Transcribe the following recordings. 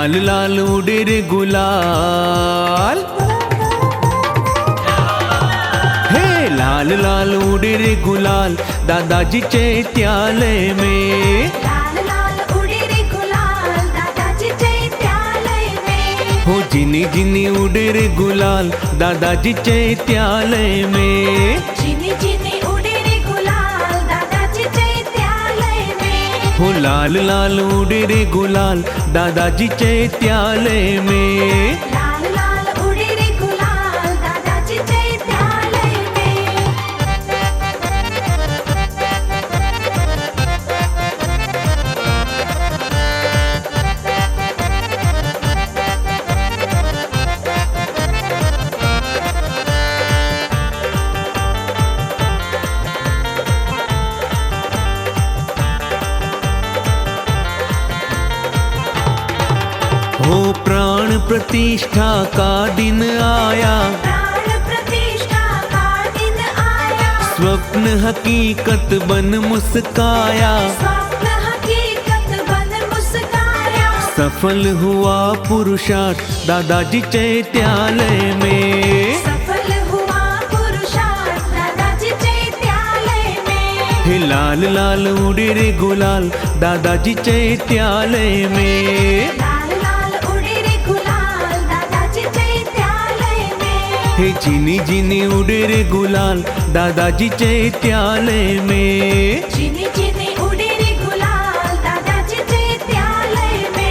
लाल लाल उड़े रे गुलाल, हे लाल लाल उड़े रे गुलाल दादाजी चैत्यालय में। लाल लाल उड़े रे गुलाल दादाजी चैत्यालय में। हो जिनी जिनी उड़े रे गुलाल दादाजी चैत्यालय में। जिनी जिनी उड़े रे गुलाल दादाजी चैत्यालय में। हो लाल लाल उड़े रे गुलाल दादाजी चैत्यालय में। लाल लाल उड़े रे गुलाल दादाजी चैत्यालय में। हो प्राण प्रतिष्ठा का दिन आया, प्राण प्रतिष्ठा का दिन आया। स्वप्न हकीकत बन मुस्काया। स्वप्न हकीकत बन मुस्काया। सफल हुआ पुरुषार्थ दादाजी चैत्यालय में। सफल हुआ पुरुषार्थ दादाजी चैत्यालय में। हे लाल लाल उड़े रे गुलाल दादाजी चैत्यालय में। लाल लाल उड़े रे गुलाल दादाजी चैत्यालय में। हे जिनी जिनी उड़े रे गुलाल दादाजी चैत्यालय में। जिनी जिनी उड़े रे गुलाल दादाजी चैत्यालय में।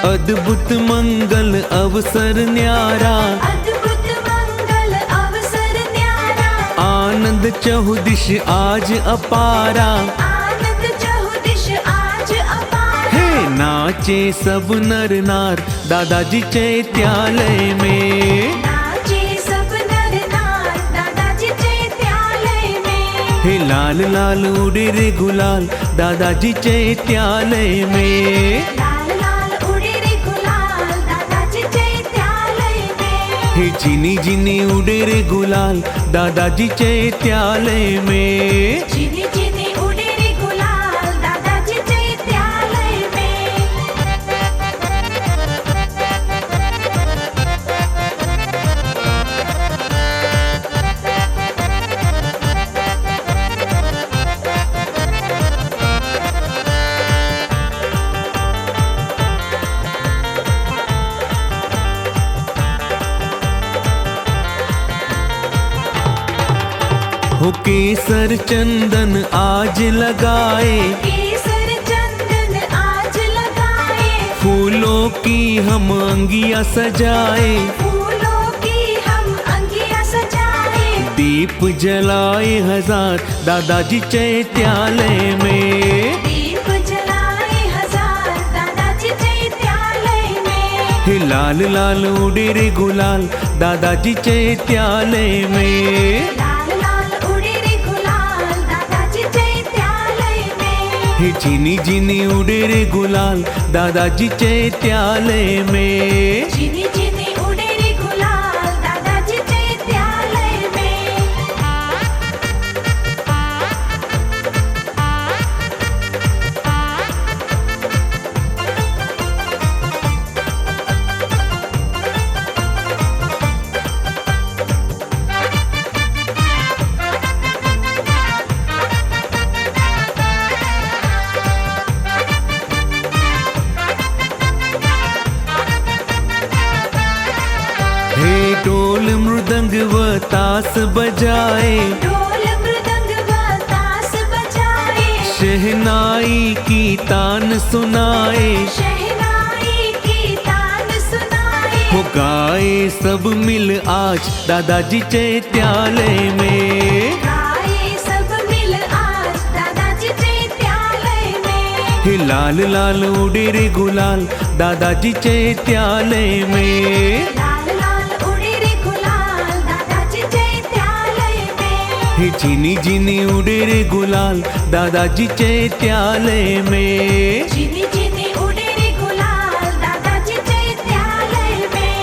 अद्भुत मंगल अवसर न्यारा, अद्भुत मंगल अवसर न्यारा। आनंद चहुदिश आज अपारा। आनंद चहुदिश आज अपार। हे नाचे सब नर नार दादाजी चैत्यालय में। नाचे सब नर नार दादाजी चैत्यालय में। हे लाल लाल उड़े रे गुलाल दादाजी चैत्यालय में। लाल लाल उड़े रे गुलाल दादाजी चैत्यालय में। हे जिनी जिनी उड़े रे गुलाल दादाजी चैत्यालय में। जिनी जिनी उड़े रे गुलाल दादाजी चैत्यालय में। हो केसर चंदन आज लगाए, केसर चंदन आज लगाए। फूलों की हम अंगिया सजाए। फूलों की हम अंगिया सजाए। दीप जलाए हजार दादाजी चैत्यालय में। दीप जलाए हजार दादाजी चैत्यालय में। हे लाल लाल उड़े रे गुलाल दादाजी चैत्यालय में। लाल लाल उड़े रे गुलाल दादाजी चैत्यालय में। हे जिनी जिनी उड़े रे गुलाल दादाजी चैत्यालय में। जिनी जिनी उड़े रे गुलाल दादाजी चैत्यालय में। हे ढोल मृदंग व तास बजाए, ढोल मृदंग व ताश बजाए। शहनाई की तान सुनाए। शहनाई की तान सुनाए। हो गाए सब मिल आज दादाजी चैत्यालय में। गाए सब मिल आज दादाजी चैत्यालय में। हे लाल लाल उड़े रे गुलाल दादाजी चैत्यालय में। लाल लाल उड़े हे झिनी झिनी उड़े रे गुलाल दादाजी चैत्यालय में। झिनी झिनी उड़े रे गुलाल दादाजी चैत्यालय में।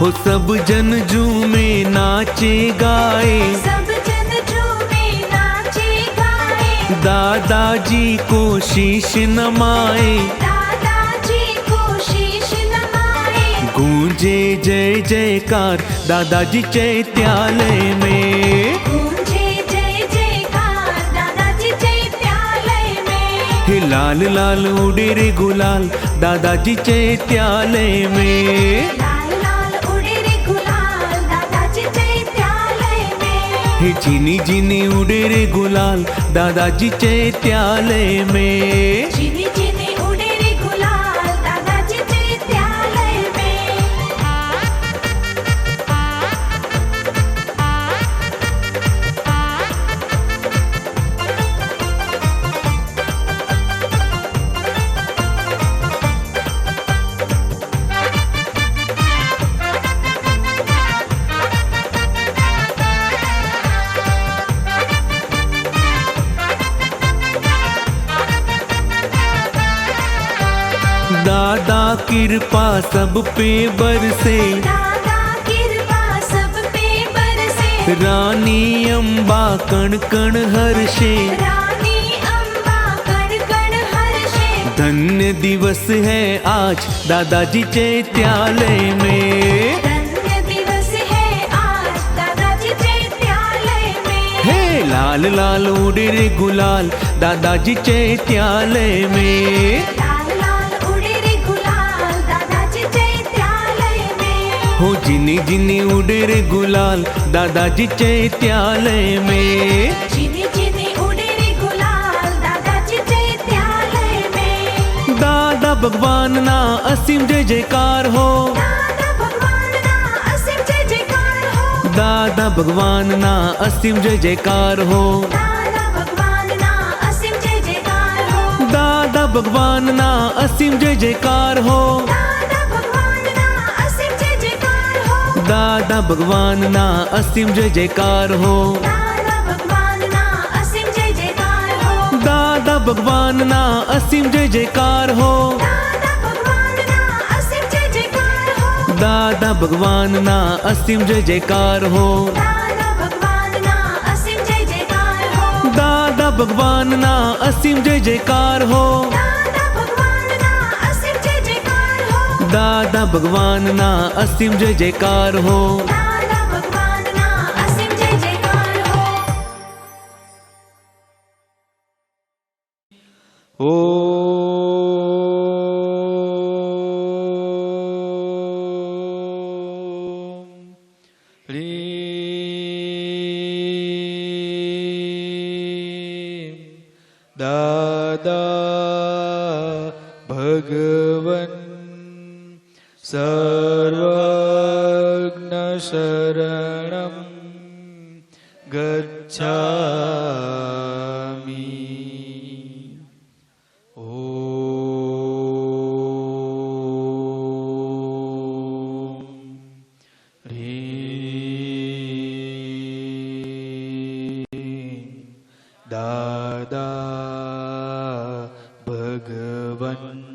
हो सब जन झूमे नाचे गाए, सब जन झूमे नाचे गाए। दादाजी को शीश नमाए, दादाजी को शीश नमाए। गूंजे जय जयकार दादाजी चैत्यालय में। गूंजे जय जयकार दादाजी चैत्यालय में। हे लाल लाल उड़े रे गुलाल दादाजी चैत्यालय में। लाल लाल उड़े रे गुलाल दादाजी चैत्यालय में। हे झिनी झिनी उड़े रे गुलाल दादाजी चैत्यालय में। झिनी झिनी उड़े रे गुलाल दादाजी चैत्यालय में। दादा कृपा सब पे बरसे, दादा कृपा सब पे बरसे। रानी अम्बा कण कण हर्षे। रानी अम्बा कण कण हर्षे। धन्य दिवस है आज दादाजी चैत्यालय में। धन्य दिवस है आज दादाजी चैत्यालय में। हे लाल लाल उड़े रे गुलाल दादाजी चैत्यालय में। लाल लाल उड़े रे गुलाल दादाजी चैत्यालय में। हो झिनी झिनी उड़े रे गुलाल दादाजी चैत्यालय में। झिनी झिनी उड़े रे गुलाल दादाजी चैत्यालय में। दादा भगवान ना असीम जय जयकार हो। दादा भगवान ना असीम जय जयकार हो। दादा भगवान ना असीम जय जयकार हो। दादा भगवान ना असीम जय जयकार हो। दादा भगवान ना असीम जय जयकार हो। दादा भगवान ना असीम जय जयकार हो। दादा भगवान ना असीम जय जयकार हो। दादा भगवान ना असीम जय जयकार हो। दादा भगवान ना असीम जय जयकार हो। दादा भगवान ना असीम जय जयकार हो। दादा भगवान ना असीम जय जयकार हो। दादा भगवान ना असीम जय जयकार हो। दादा भगवान ना असीम जय जयकार हो। दादा भगवान ना असीम जय जयकार हो। दादा भगवान ना असीम जय जयकार हो। दादा भगवान ना असीम जय जयकार हो। दादा भगवन् सर्वज्ञ शरणं गच्छामि। दादा भगवन्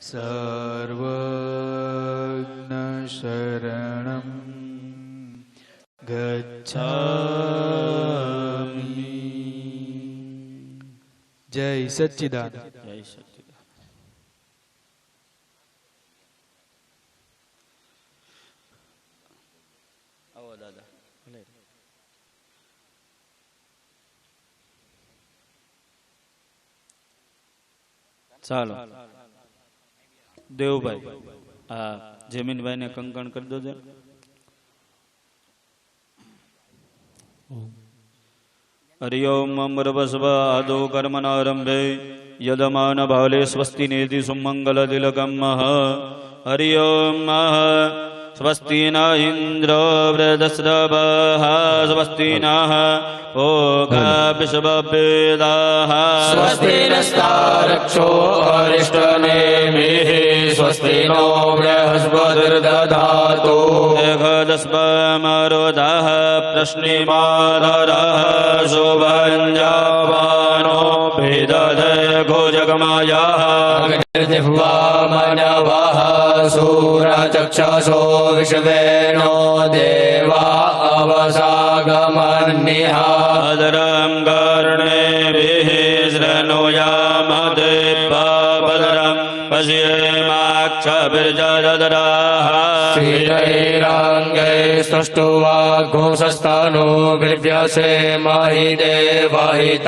सर्वज्ञ शरणं गच्छामि। जय सच्चिदानंद। જય સચ્ચિદાનંદ. આવો દાદા. ભલે. ચાલો દેવભાઈ હા જમીનભાઈ ને કંકણ કરી દો. હરિ ઓમ અમરવસ્વ આદો કર્મનારંભે यदमान भावले स्वस्ति नेति सुमंगल तिलकम हरि ओम स्वस्ति न इंद्र वृद्धस्रवः स्वस्ति नः ओघा विश्ववेदाः स्वस्ति नस्तारक्षो अरिष्टनेमिः स्वस्ति नो बृहस्पतिर्दधातु एकदस्वमरुदः प्रश्निमाधरः शुभञ्जावानो भिदधे घोजगमयः जिह्वामनवः सूरचक्षसो विश्वेनो देवा अवसागमन्निः भद्रं कर्णेभिः शृणुयाम देवा भद्रं पश्येमाक्षभिर्जदराः श्रीरैराङ्गै स्तुष्टुवाघोषस्तनो गृभ्यसे महि देवहितञ्जदायुः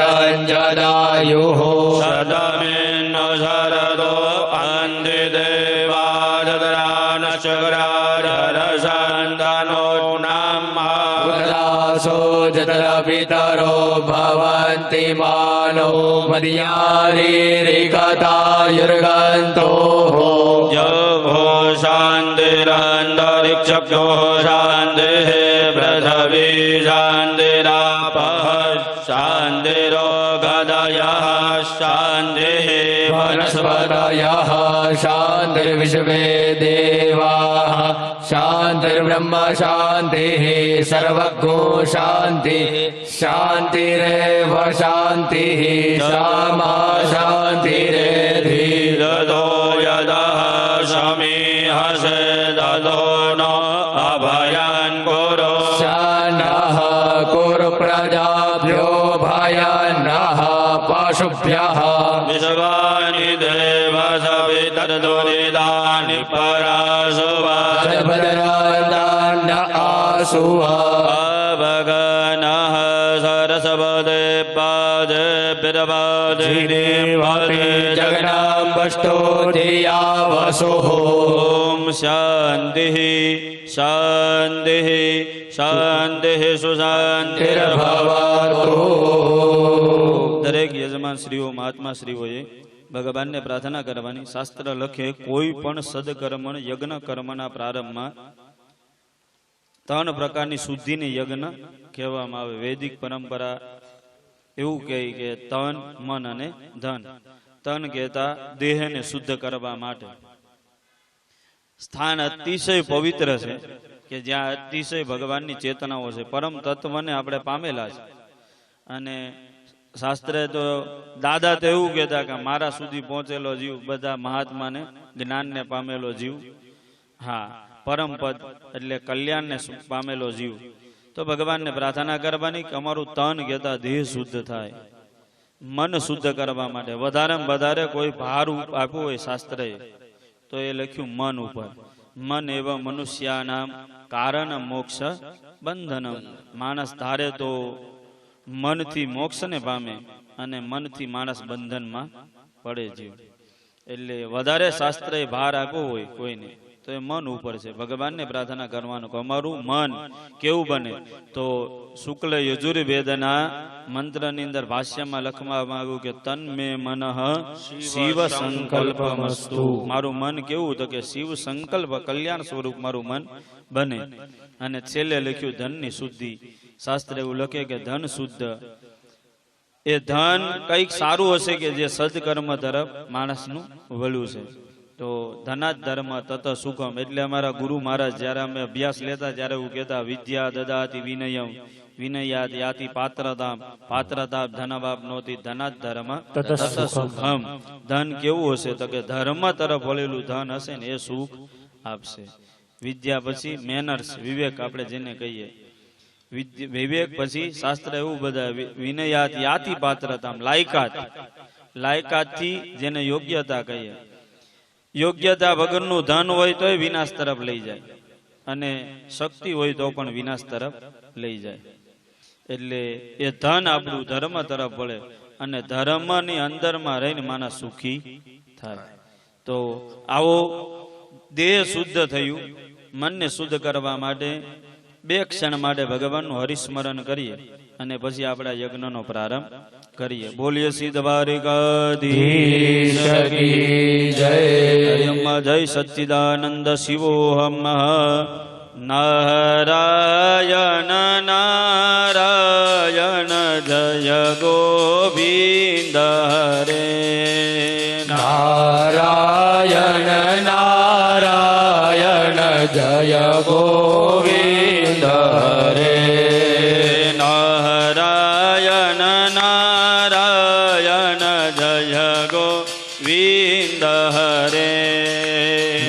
सदमिन्नो शरदो अन्धिदेवादरानशकरारसन्दनो नमः उदासो जतरपितरो भवन्ति मानो मर्यादिरिकतायुर्गन्तोः यो शान्तिरन्तरिक्षभ्यो शान्तिः पृथिवी शान्तिरापः शान्तिरोगदयः शान्तिः वनस्पतयः शान्तिर्विश्वे देवाः शान्तिर्ब्रह्म शान्तिः सर्वज्ञो शान्ति शान्तिरेव शान्तिः सामा शान्तिरेधि ददो यदः समीहसे ददो नो अभयं कुरु शानः कुरु प्रजाभ्यो भयानः पशुभ्यः विश्वानि देव सवितर्दुरितानि पराशुवा भद्रान्तान्न आसुः अवगनः सरस्वते पादे बिरवादिनीवते जगनाम्बष्टो धिया वसुः ॐ शान्तिः शान्तिः शान्तिः सुशान्तिर्भवतु દરેક યજમાન શ્રીઓ મહાત્મા શ્રીઓએ ભગવાનને પ્રાર્થના કરવાની. શાસ્ત્ર લખે કોઈ પણ સદકર્મ યજ્ઞ કર્મના પ્રારંભમાં 3 પ્રકારની શુદ્ધિને યજ્ઞ કહેવામાં આવે. વૈદિક પરંપરા એવું કહે કે તન મન અને ધન. તન કહેતા દેહને શુદ્ધ કરવા માટે. સ્થાન અતિશય પવિત્ર છે કે જ્યાં અતિશય ભગવાનની ચેતનાઓ છે. પરમ તત્વને આપણે પામેલા છે. અને શાસ્ત્રે તો દાદા તો એવું કહેતા કે મારા સુધી પહોંચેલો જીવ બધા મહાત્માને જ્ઞાનને પામેલો જીવ, હા પરમ પદ એટલે કલ્યાણને પામેલો જીવ. તો ભગવાનને પ્રાર્થના કરવાની કે અમારું તન કહેતા દેહ શુદ્ધ થાય, મન શુદ્ધ કરવા માટે. વધારેમાં વધારે કોઈ ભાર આપ્યું હોય શાસ્ત્રએ તો એ લખ્યું મન ઉપર. મન એવા મનુષ્યાનામ કારણ મોક્ષ બંધનમ. માણસ ધારે તો મનથી મોક્ષને પામે અને મનથી માણસ બંધનમાં પડે જીવ. એટલે વધારે શાસ્ત્રએ ભાર આપ્યો હોય કોઈને તો એ મન ઉપર છે. ભગવાનને પ્રાર્થના કરવાનું કે અમારું મન કેવું બને. તો શુક્લ યજુર્વેદના મંત્રની અંદર ભાષ્યમાં લખવામાં આવ્યું કે તન મે મનઃ શિવ સંકલ્પમસ્તુ. મારું મન કેવું તો કે શિવ સંકલ્પ કલ્યાણ સ્વરૂપ મારું મન બને. અને છેલ્લે લખ્યું ધનની શુદ્ધિ. શાસ્ત્ર એવું લખે કે ધન શુદ્ધ એ ધન કઈક સારું હશે કે જે સદકર્મ તરફ માણસનું વળ્યું છે. તો ધનાત ધર્મ તત સુખમ. એટલે અમારા ગુરુ મહારાજ જયારે અમે અભ્યાસ લેતા ત્યારે એવું કહેતા વિદ્યા દદાતિ વિનયમ વિનયાત યાતિ પાત્રતામ પાત્રતા ધનવાપ નોતી ધનાત ધર્મ તત સુખમ. ધન કેવું હશે તો કે ધર્મ તરફ વળેલું ધન હશે ને એ સુખ આપશે. વિદ્યા પછી મેનર્સ વિવેક આપણે જેને કહીએ. વિવેક પછી શાસ્ત્ર એવું બધા વિનયાત યાતિ પાત્રતામ લાયકાત. લાયકાત થી જેને યોગ્યતા કહીએ. યોગ્યતા વગરનું ધન હોય તોય વિનાશ તરફ લઈ જાય અને શક્તિ હોય તો પણ વિનાશ તરફ લઈ જાય. એટલે એ ધન આપણું ધર્મ તરફ વળે અને ધર્મની અંદરમાં રહીને માણસ સુખી થાય. તો આવો દેહ શુદ્ધ થયું. મનને શુદ્ધ કરવા માટે 2 ક્ષણ માટે ભગવાનનું હરિસ્મરણ કરીએ અને પછી આપણા યજ્ઞનો પ્રારંભ કરીએ. બોલીએ સિદ્ધ દ્વારિકાધીશ કી જય. હરિયમ્મા જય સચ્ચિદાનંદ શિવોહમ નારાયણ નારાયણ જય ગોવિંદ હરે નારાયણ નારાયણ જય ગોવિંદ હરે. નારાયણ નારાયણ જય ગોવિંદ હરે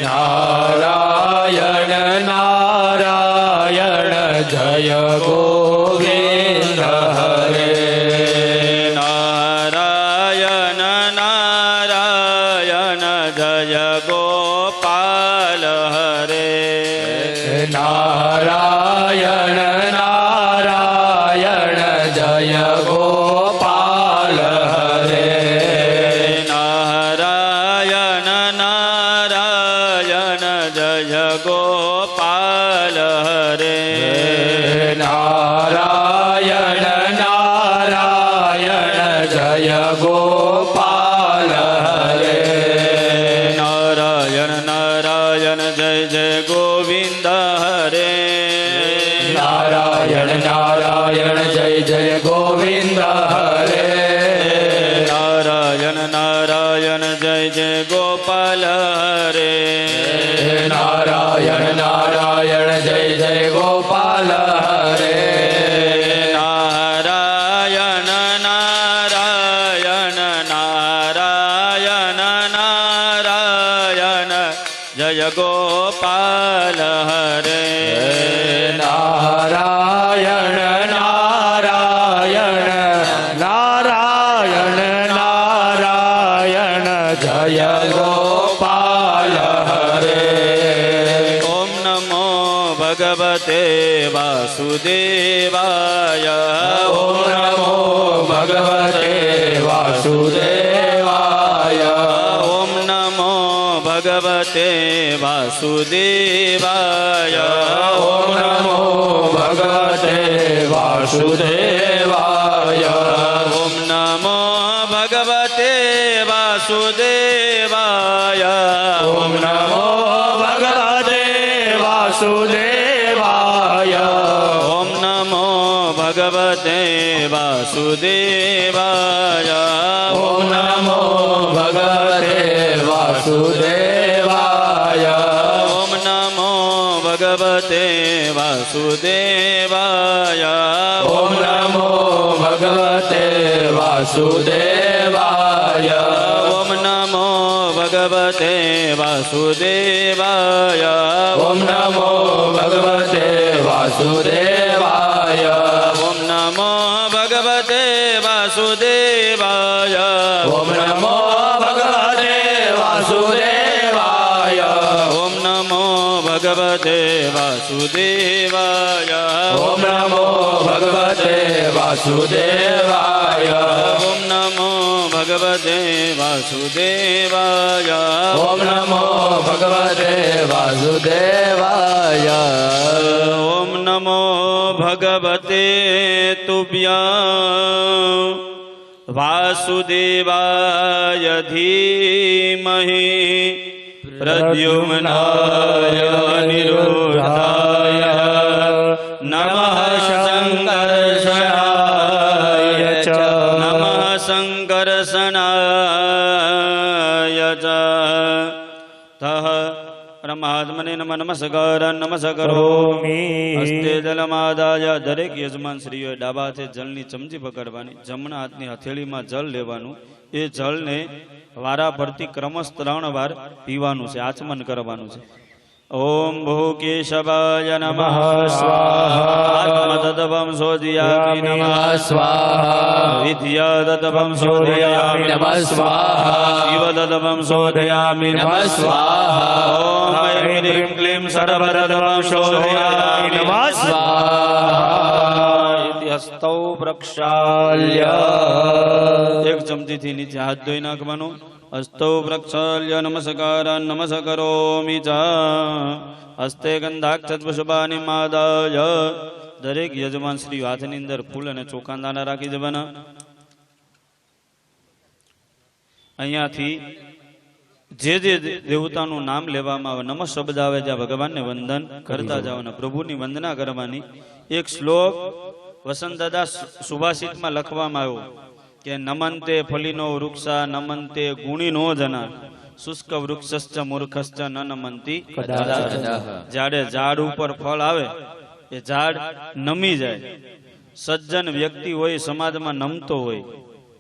નારાયણ નારાયણ જય ગોવિંદ હરે. નારાયણ નારાયણ જય ગોપાલ હરે નારાયણ નારાયણ જય ગોપાલ હરે. નારાયણ નારાયણ જય ગોપાલ હરે નારાયણ નારાયણ જય ગોપાલ હરે. નારાયણ નારાયણ જય જય ગોવિંદ હરે નારાયણ નારાયણ જય જય ગોવિંદ હરે. નારાયણ નારાયણ જય જય ગોપાલ હરે નારાયણ નારાયણ જય જય ગોપાલ હરે. નારાયણ નારાયણ નારાયણ નારાયણ જય ગોપાલ હરે નારાયણ નારાયણ નારાયણ નારાયણ જય ગોપાલ હરે. ઓમ નમો ભગવતે વાસુદેવાય ઓમ નમો ભગવતે વાસુદેવાય. ઓમ નમો ભગવતે વાસુદેવાય ઓમ નમો ભગવતે વાસુદેવાય. ઓમ નમો ભગવતે વાસુદેવાય ઓમ નમો ભગવતે વાસુદેવાય. ઓમ નમો ભગવતે વાસુદેવાય ઓમ નમો ભગવતે વાસુદેવાય. ઓમ નમો ભગવતે વાસુદેવાય ઓમ નમો ભગવતે વાસુદેવાય. ઓમ નમો ભગવતે વાસુદેવાય ઓમ નમો ભગવતે વાસુદેવાય. ઓમ નમો ભગવતે વાસુદેવાય ઓમ નમો ભગવતે વાસુદેવાય. ઓમ નમો ભગવતે વાસુદેવાય ઓમ નમો ભગવતે વાસુદેવાય. ઓમ નમો ભગવતે વાસુદેવાય ઓમ નમો ભગવતે વાસુદેવાય. ઓમ નમો ભગવતે તુભ્યં વાસુદેવાય ધીમહિ પ્રદ્યુમ્નાય નિરુદ્ધાય નમઃ સંકર્ષણાય ચ નમઃ સંકર્ષણાય ચ તઃ પરમાત્મને નમઃ નમસ્કાર નમસ્કારોમિ. હસ્તે જલમાદાય. દરેક યજમાન શ્રીઓએ ડાબા હાથે જળની ચમચી પકડવાની, જમણા હાથની હથેળીમાં જળ લેવાનું. એ જળને વારા પરથી ક્રમશ 3 વાર પીવાનું છે, આચમન કરવાનું છે. ઓમ ભૂ કેશવાય નમઃ સ્વાહા. આત્મતત્વં શોધયામિ નમઃ સ્વાહા. વિદ્યાતત્વં શોધયામિ નમઃ સ્વાહા. શિવતત્વં શોધયામિ નમઃ સ્વાહા. ઓમ ऐं ह्रीं क्लीं सर्वतत्वं शोधयामि नमः स्वाहा. इति हस्तौ प्रक्षाल्य. एक चमचीથી નીચે હાથ ધોઈ નાખવાનો. હસ્તૌ પ્રક્ષાલ્ય નમસ્કાર નમસ્કરોમિ ચ. હસ્તે ગંધાક્ષતપુષ્પાનિ માદાય દરેક યજમાન શ્રી હાથની અંદર ફૂલ અને ચોખા દાણા રાખી જવાના. અહીંયાથી જે દેવતાનું નામ લેવામાં આવે, નમઃ શબ્દ આવે, જ્યાં ભગવાનને વંદન કરતા જવાના, પ્રભુની વંદના કરવાની. એક શ્લોક વસંત દાદા સુભાષિતમાં લખવામાં આવ્યો કે નમંતે ફલીનો વૃક્ષા નમંતે ગુણીનો જના શુષ્ક વૃક્ષશ્ચ મૂર્ખશ્ચ ન નમંતી કદાચ. જ્યારે ઝાડ ઉપર ફળ આવે એ ઝાડ નમી જાય. સજ્જન વ્યક્તિ હોય, સમાજમાં નમતો હોય.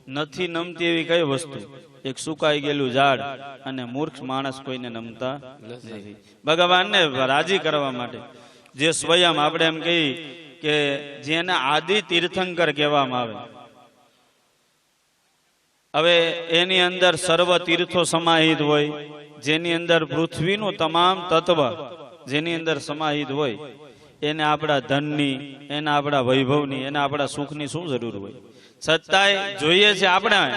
નથી નમતી એવી કઈ વસ્તુ? એક સુકાઈ ગયેલું ઝાડ. અને મૂર્ખ માણસ કોઈને નમતા નથી. ભગવાનને રાજી કરવા માટે જે સ્વયં આપણે એમ કહી કે જેને આદિ તીર્થંકર કહેવામાં આવે, હવે એની અંદર સર્વ તીર્થો સમાહિત હોય, જેની અંદર પૃથ્વીનું તમામ તત્વ જેની અંદર સમાહિત હોય, એને આપણા ધનની, એને આપણા વૈભવની, એને આપણા સુખની શું જરૂર હોય? છતાંય જોઈએ છે આપણે.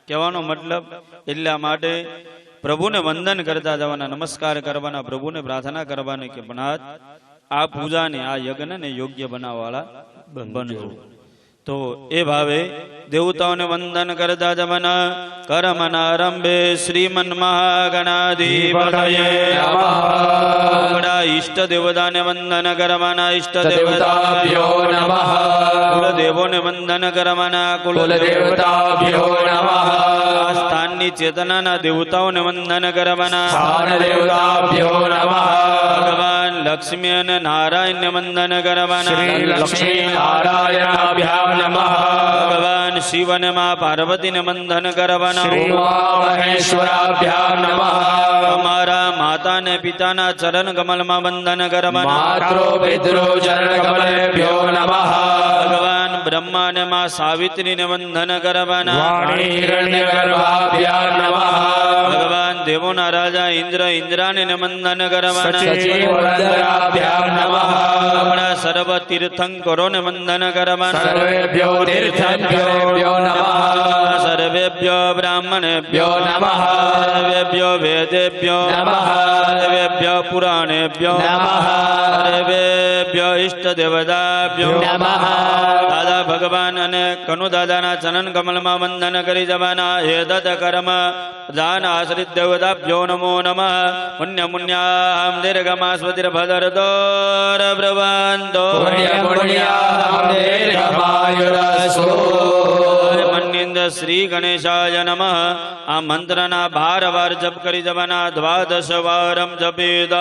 કહેવાનો મતલબ એટલા માટે પ્રભુને વંદન કરતા જવાના, નમસ્કાર કરવાના, પ્રભુને પ્રાર્થના કરવાની કે બનાથ આ પૂજાને, આ યજ્ઞને યોગ્ય બનાવવાળા બનજો. તો એ ભાવે દેવતાઓને વંદન કરતા જવાના. કર્મનારંભે શ્રીમન મહાગણાધિપતયે નમઃ. ઈષ્ટ દેવતાને વંદન કરવાના. ઈષ્ટ દેવતાભ્યો નમઃ. કુલદેવોને વંદન કરવાના. કુલદેવતાભ્યો નમઃ. સ્થાનની ચેતનાના દેવતાઓને વંદન કરવાના. સ્થાન દેવતાભ્યો નમઃ. ભગવાન લક્ષ્મી અને નારાયણને વંદન કરવાના. શ્રી લક્ષ્મી નારાયણાભ્યામ નમઃ. ભગવાન શિવ અને મા પાર્વતીને વંદન કરવાના. શ્રી મહેશ્વરાભ્યામ નમઃ. અમારા માતા ને પિતાના ચરણ કમલમાં વંદન કરવાના. માતૃ પિતૃ ચરણ કમલેભ્યો નમઃ. ભગવાન બ્રહ્મા ને મા સાવિત્રીને વંદન કરવાના. વાણી હિરણ્યગર્ભાભ્યામ નમઃ. ભગવાન દેવોના રાજા ઇન્દ્ર ઇન્દ્રાણીને વંદન કરવાના. સચિવોરંધરાભ્યામ નમઃ. આપણા સર્વ તીર્થંકરોને વંદન કરવાના. સર્વેભ્યો તીર્થંકરેભ્યો નમઃ. સર્વેભ્યો બ્રાહ્મણેભ્યો નમઃ. સર્વેભ્યો વેદેભ્યો નમઃ. સર્વેભ્યો પુરાણેભ્યો નમઃ. સર્વેભ્યો ઇષ્ટ દેવતાભ્યો નમઃ. દાદા ભગવાન અને કનુ દાદાના ચરણ કમલમાં વંદન કરી જવાના. હે દત્ત કર્મ દાન આશ્રિત દેવતાભ્યો નમો નમઃ. પુણ્ય પુણ્યામ દીર્ઘમાસ્વતિર્ભદ્રદોર બ્રવાંતો પુણ્ય પુણ્યામ દીર્ઘમાયુરસ્તુ. મન્નિંદ શ્રી ગણેશાય નમઃ. આ મંત્રના 12 વાર જપ કરી જવાના. 12 વારમ જપેદ.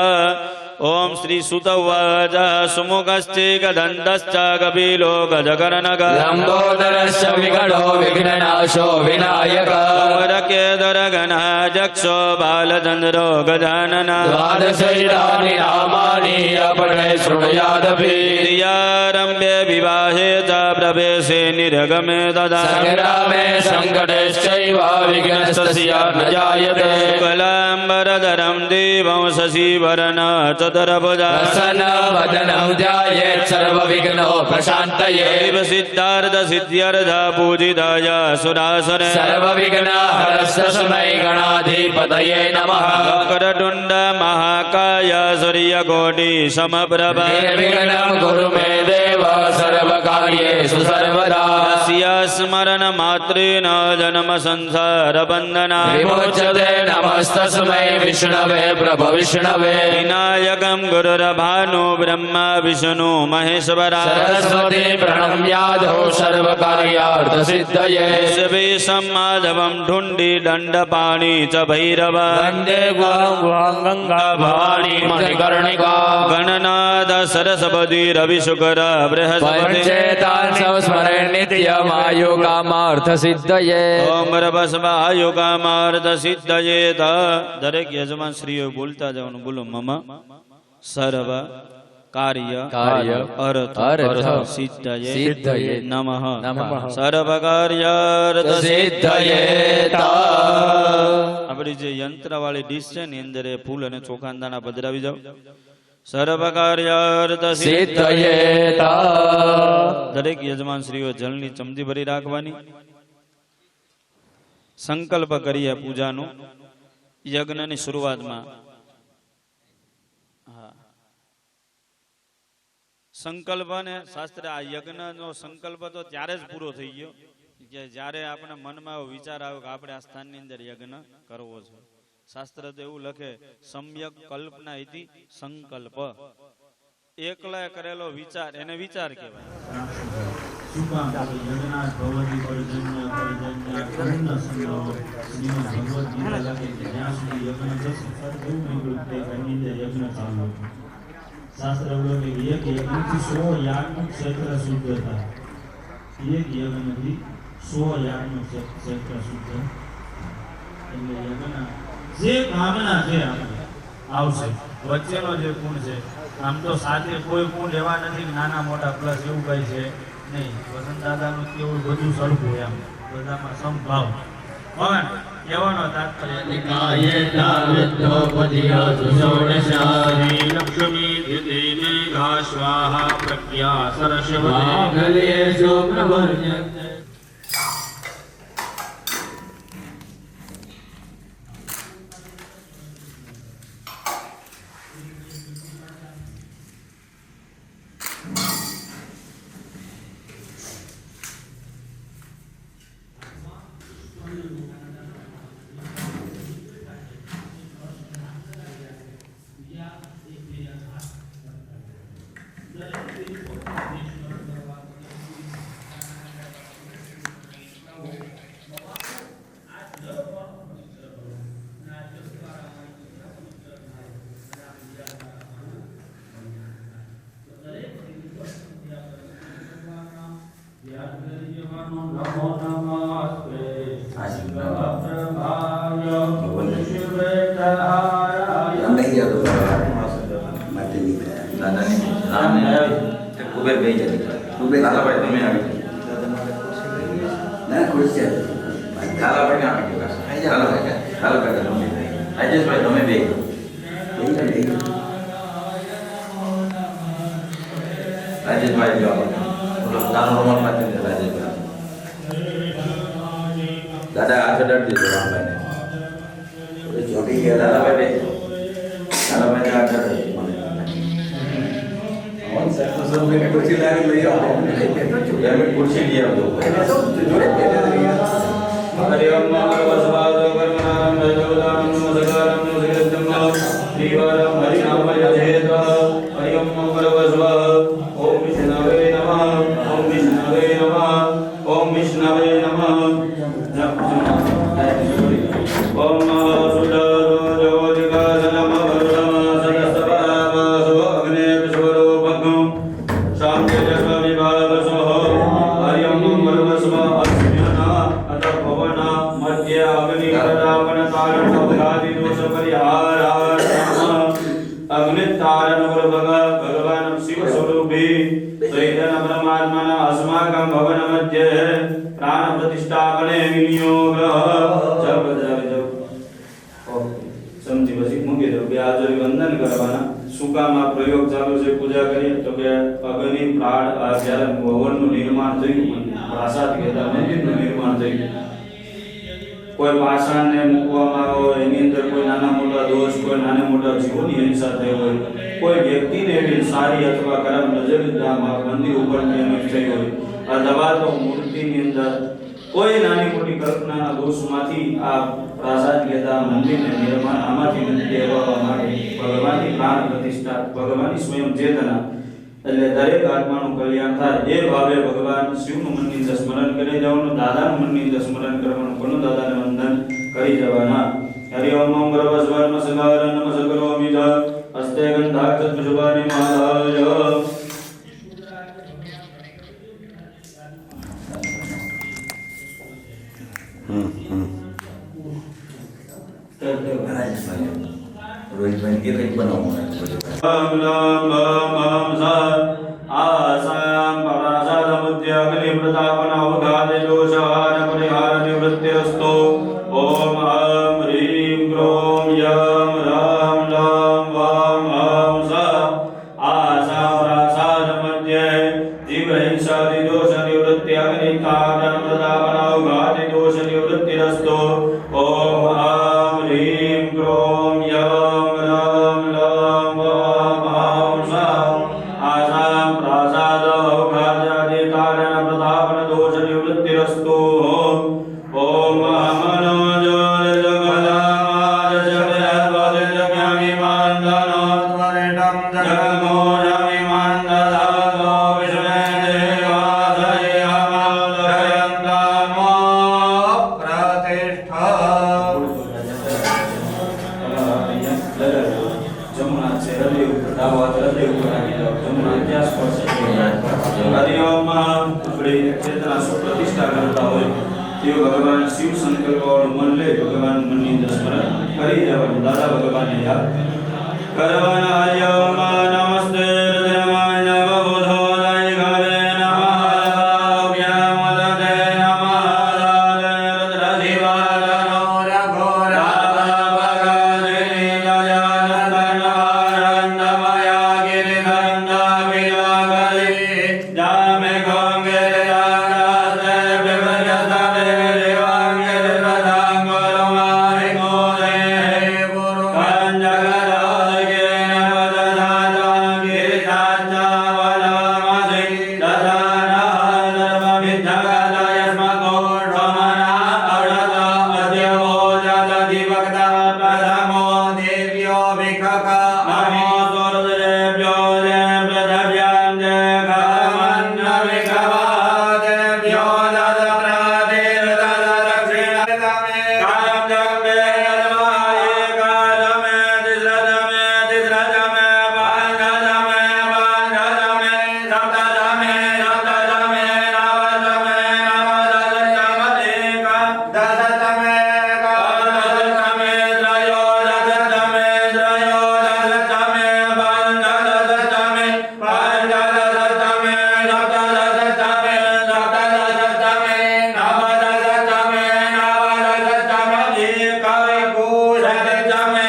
ઓમ શ્રી સુતવાચ સુમુખશ્ચે ગદંતશ્ચ કપિલો ગજકર્ણક લંબોદરસ્ય વિઘ્નો વિઘ્નનાશો વિનાયક. વરકેદર ગણાજક્ષો બાલચંદ્રો ગજાનન. દ્વાદશૈતાનિ નામાનિ અપઠે શૃણુયાદપી. પ્રિયારંભે વિવાહે ચ પ્રવેશે નિર્ગમે તદા. સંગ્રામે સંકટેશ્ચૈવ વિઘ્નસ્તસ્ય ન જાયતે. કલાંબરધરમ દેવં શશિવર્ણ ચતુર્ભુજા. પ્રસન્ન વદनं ધ્યાયેत् સર્વવિઘ્નો પ્રશાन्तये. દેવ સિદ્ધાર્થ સિદ્ધ્યર્થ પૂજિતાય સુરાસુર. સર્વવિઘ્નહરસ્તસ્મૈ ગણાધિપતયે નમઃ. વક્રતુંડ મહાકાય સૂર્યકોટિ સમપ્રભ. નિર્વિઘ્नं કુરુ મે દેવ સર્વકાર્યેષુ સર્વદા. સ્મરણ માત્રેન જન્મ સંસાર બંધના. વિમોચતે નમસ્તસ્મૈ વિષ્ણવે પ્રભ વિષ્ણવે. વિનાયકમ ગુરુર્ભાનુ બ્રહ્મા વિષ્ણુ મહેશ્વરા. સરસ્વતી પ્રણમ્યાદો સર્વકાર્યાર્થસિદ્ધયે. શિવેશમ માધવમ ઢુંડી દંડપાણી ચ ભૈરવ. વંદે ગુહાં ગંગા ભવાની મણિકર્ણિકા. ગણનાદ સરસ્વતી રવિશુકર બૃહસ્પતિ. પંચેતાન સંસ્મરે નિત્યમાયુ કામાર્થસિદ્ધયે. ઓમ રભસ્વાયુ કામાર્થ સિદ્ધયેત. દરેક યજમાન શ્રીઓ બોલતા જવાનું. બોલો મમ સર્વ કાર્ય અર્થ સિદ્ધયે નમઃ. સર્વ કાર્યાર્થ સિદ્ધયે. આપણી જે યંત્ર વાળી ડીશ છે ને અંદર એ ફૂલ અને ચોખાના દાણા પધરાવી જાવ. સર્વ કાર્યાર્થ સિદ્ધયે. દરેક યજમાન શ્રીઓ જળની ચમચી ભરી રાખવાની. સંકલ્પ કરીએ પૂજાનો. યજ્ઞની શરૂઆતમાં સંકલ્પ ને શાસ્ત્ર આ યજ્ઞનો સંકલ્પ તો ત્યારે જ પૂરો થઈ ગયો કે જ્યારે આપણે મનમાં એવો વિચાર આવ્યો કે આપણે આ સ્થાનની અંદર યજ્ઞ કરવો છે. શાસ્ત્ર તો એવું લખે સમ્યક કલ્પના ઇતિ સંકલ્પ. એકલા કરેલો વિચાર એને વિચાર કહેવાય. શાસ્ત્ર એવું કે એક યજ્ઞથી 100 યાગનું ક્ષેત્ર શુદ્ધ થાય. એક યજ્ઞથી 100 યાગનું ક્ષેત્ર શુદ્ધ. એટલે યજ્ઞ જે કામના છે આપણે આવશે. વચ્ચેનો જે ગુણ છે આમ તો સાથે કોઈ ગુણ એવા નથી નાના મોટા પ્લસ એવું કઈ છે નહીં. વસંત દાદાનું કેવું બધું સરખું એમ બધામાં સમભાવ. પણ કહેવાનો તાત્પર્ય લક્ષ્મી દિતિ સ્વાહા પ્રજ્ઞા સરસ્વતી. દાદા આ ચડર દીધો રામભાઈ ને ચોટી ગયા દાદાભાઈ આ ચડર ઓન સર મેં ખુરશી લાવી લઈ આવો મેં ખુરશી લઈ આવજો હરિ ઓમ નમઃ વસવાદ કર્મનામ દેવદાનમ નમસ્કારમ નમસ્કૃતમ શ્રીવારમ હરિ નામ યજેત હરિ ઓમ નમઃ વસવાદ ઓમ વિષ્ણવે નમઃ ઓમ વિષ્ણવે નમઃ ઓમ વિષ્ણવે નમઃ ઓમ प्राण प्रतिष्ठापने विनियोग समझी પછી મૂકી દો બે હાજરી વંદન કરવાના. સુકામાં પ્રયોગ ચાલુ છે. પૂજા કરીએ તો કે અગ્નિ પ્રાણ જ્યારે ભવનનું નિર્માણ થયું પ્રાસાદ કહેતા મંદિરનું નિર્માણ થયું કોઈ પાષાણને મૂકવામાં આવ્યો એની અંદર કોઈ નાના મોટા દોષ કોઈ નાના મોટા જીવોની હિંસા થઈ હોય કોઈ વ્યક્તિને એવી સારી અથવા ખરાબ નજર મંદિર ઉપર થઈ હોય અથવા તો મૂર્તિની અંદર કોઈ નાની મોટી કલ્પનાના દોષમાંથી આ પ્રાસાદ કહેતા મંદિરને નિર્માણ આમાંથી નથી કહેવા માટે ભગવાનની પ્રાણ પ્રતિષ્ઠા ભગવાનની સ્વયં ચેતના એટલે દરેક આત્માનું કલ્યાણ થાય એ ભાવે ભગવાન શિવનું મનની અંદર સ્મરણ કરી જવાનું. દાદાનું મનની અંદર સ્મરણ કરવાનું. કોનું દાદાને વંદન કરી જવાના. હરિ ઓમ ઓમ ભગવસ્વર્મ સગાર નમઃ સકરોમિ ચ હસ્તે ગંધાક્ષ પુષ્પાની માલાય રોહિતભાઈ કે કંઈક બનાવવાનું આસામ પરાસાદ મધ્ય અગ્નિ પ્રતાપન અવઘાતે દોષાન પરિહાર નિવૃત્તિરસ્તો. ઓમ હમ હ્રીમ ક્રોમ યમ રામ લામ વામ હમ સા આસામ પરાસાદ મધ્ય જીવ હિંસાદિ દોષ નિવૃત્તિ અગ્નિ તાપન પ્રતાપન અવઘાતે દોષ નિવૃત્તિરસ્તો. ઓમ હમ હ્રીમ ક્રોમ યમ રામ લામ વામ હમ સા જમણા છે હૃદય ઉપર, ડાબો હાથ હૃદય ઉપર રાખી દો. જમણા ત્યાં સ્પર્શ હરિઓમ આપણે ચેતના સુપ્રતિષ્ઠા કરતા હોય તેઓ ભગવાન શિવ સંકલ્પ વાળું મન લે ભગવાન મનની અંદર સ્મરણ કરી જવાનું. દાદા ભગવાનને યાદ કરવાના. હરિઓમ નમસ્તે રુદ્રમાય નમઃ બોધોદય ગાવે નમઃ વ્યામદતે નમઃ રુદ્રજીવાદનો રઘોરા ભગવતી દયાનંદનવારંદમયા ગિરિધંદ વિરાગરી જામે ગંગે રાધાતે વિભજતતે દેવાંગે રધાંગોરમાય ગોરે ગુરુ કંજગરાગે નવદધાતા ગિરિધાચાવલમધિ દધાના સર્વવિદ્યાલયસ્મકો ઢમના અડત અદ્યવો જદધિવક્તા પ્રથમો દેવ્યો વિખકા નમો સુરદેવ્યો જય પૃથવ્યાં જય ઘમન્ન વિખવા દેવ્યો દદ પ્રતિર દદ દક્ષિણ તમે કાયમ જમે યજમાયે કાલમે દિશ્રજમે દિશ્રજમે પાંજજમે પાંજજમે સપ્તજમે સપ્તજમે નવજમે નવદશમે એકા દશતમે એકાદશતમે ત્રયોદશતમે ત્રયોદશતમે પંચદશતમે પંચદશતમે સપ્તદશતમે સપ્તદશતમે નવદશતમે નવદશતમે એકવિંશતિતમે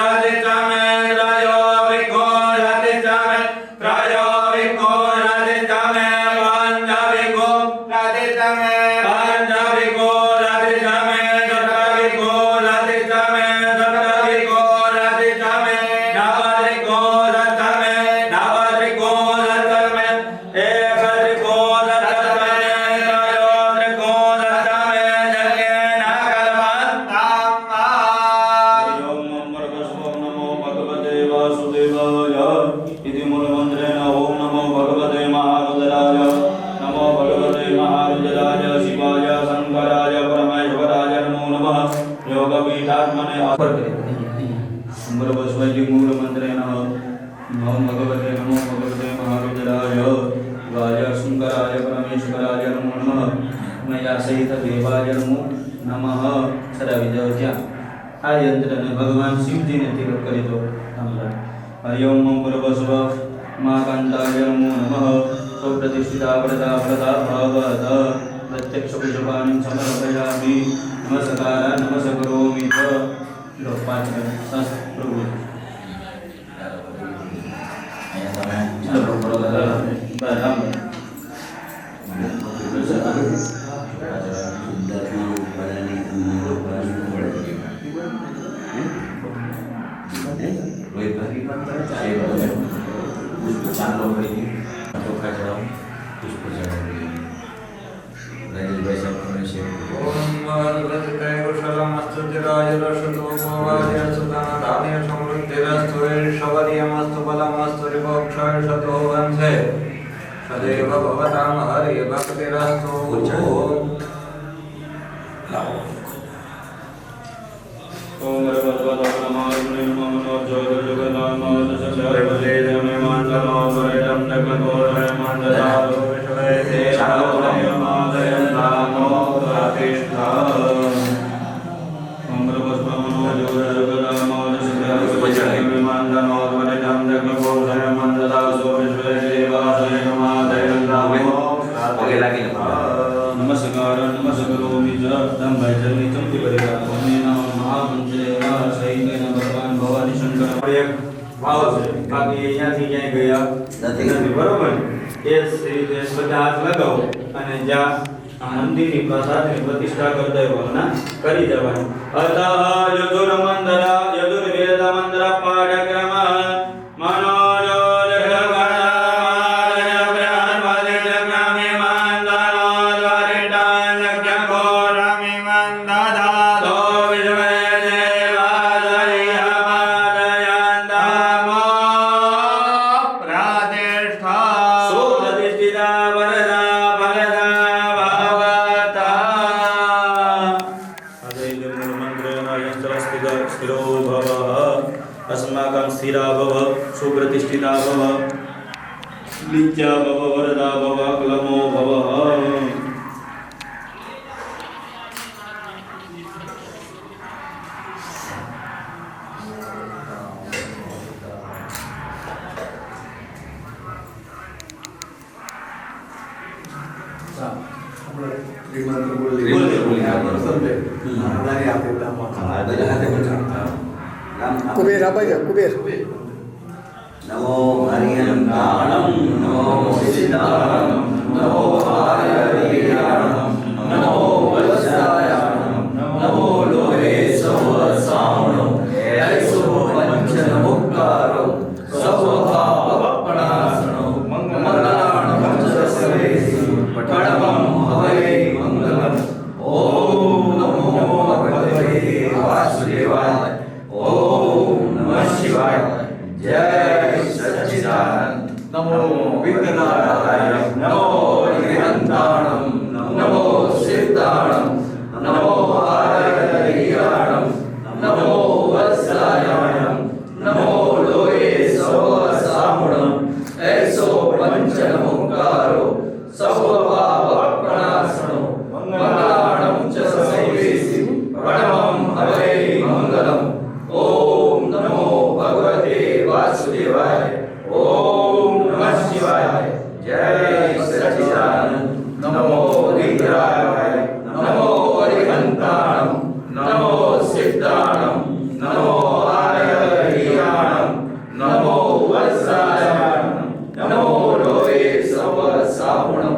એકવિંશતિતમે ત્રયોવિંશતિતમે ત્રયોવિંશતિતમે પંચવિંશતિતમે પંચવિંશતિતમે સપ્તવિંશતિતમે સપ્તવિંશતિતમે નવત્રિંશતિતમે નવત્રિંશતિતમે એકત્રિંશતિતમે ત્રયોત્રિંશતિતમે જગેન કલ્પન્તામ. ઓમ નમો ભગવતે વાસુદેવાય ઇતિ મૂળમંત્રેણ ઓમ નમો ભગવતે મહારુદ્રાય નમો ભગવતે મહારુદ્રાય શિવાય શંકરાય પરમેશ્વરાય નમો નમઃ યોગપીઠાત્મને મૂળવસ્વૈ મૂળમંત્રેણ ઓમ ભગવતે નમો ભગવતે મહારુદ્રાય શિવાય શંકરાય પરમેશ્વરાય નમો નમઃ મયા સહિત દેવાય નમો નમઃ. સદાવિધ જ્યાં આ યંત્રને ભગવાન શિવજીને તિલક કરી દો. હરિઓમ પૂર્વસ્વ મા કાંતાય નમો નમઃ. સુપ્રતિષ્ઠિતા પ્રદા પ્રદા ભવત પ્રત્યક્ષ પુષ્પાણિ સમર્પયામિ નમસ્કાર નમસ્કરોમિ ચ. પાંચ સંસ પ્રભુ બરાબર. સદૈવ ભવતામ હરે ભક્તિરસ્તુ. ઓમ ભગવતો નમઃ નમો નમો જોય જગન્નાથ દશરથે નમે મંડલો વૈદમ નગમોરે મંડલાલો વિશ્વે શાલોય માદયં નામો પ્રતિષ્ઠા. ઓમ ભગવતો નમો જોય જગન્નાથ દશરથે નમે મંડલો વૈદમ નગમોરે મંડલાલો વિશ્વે દેવાસય માદયં નામો પ્રતિષ્ઠા. નમસ્કાર નમસ્કરોમિ ચ. ભાઈ જલ્દી ચમકી પરિવાર ઓમે નમઃ મહામંત્રે વા સહિતેન ભગવાન ભવાની શંકર. એક ભાવ છે બાકી અહીંયાથી ક્યાંય ગયા નથી. બરોબર. એ રીતે બધા હાથ લગાવો અને જ્યાં આ મંદિરની પ્રસાદની પ્રતિષ્ઠા કરતા ભાવના કરી જવાની. અતઃ યજુર્મંત્ર યજુર્વેદ મંત્ર પાઠક્રમ મંદા ભવ સુપ્રતિષ્ઠિતા ભવ નિત્યા ભવ વરદા ભવ ક્લમો ભવ કુબેર આબાઈ જા કુબેર નમો હરિયંતાણમ નમો સિદ્ધાણમ નમો હરિયાણમ નમો વત્સાયાણમ નમો લોહે સવ સામણો એસો પંચન મુક્કારો સવભાવપણાસણો મંગલાણમ સસવેસી પટણમં હવૈ મંગલમ ઓમ નમો ભગવતે વાસુદેવાય ઓમ નમઃ શિવાય જય સચ્ચિદાનંદ નમો વિઘ્નારાય નમો નિરંતાણમ નમો સિદ્ધાણમ નમો હરિયાણમ નમો વત્સાયાણમ નમો લોહે સવ સામણમ એસો પંચન મુક્કારો સવભાવપણાસણો મંગલાણમ ચ સૈવેસી પરમં હવૈ મંગલમ ઓમ નમો ભગવતે વાસુદેવાય ઓમ નમઃ શિવાય જય સચ્ચિદાનંદ નમો વિગ્રહાય નમો હરિહંતાણમ નમો સિદ્ધાણમ નમો હરિયાણમ નમો વત્સાયાણમ નમો લોહે સવ સામણમ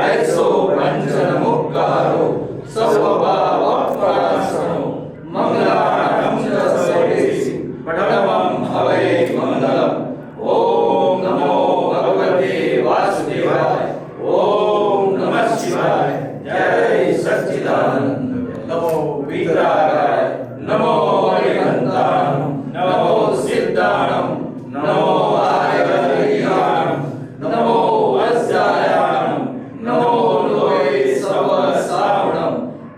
એસો પંચન મુક્કારો સવભાવપણાસણો મંગલાણમ ચ સૈવેસી પટણમં હવૈ મંગલમ ઓમ નમો ભગવતે વાસુદેવાય ઓમ નમઃ શિવાય જય સચ્ચિદાનંદ નમો વિગ્રહાય નમો હરિહંતાણમ નમો સિદ્ધાણમ નમો હરિયાણમ નમો વત્સાયાણમ નમો લોહે સવ સામણમ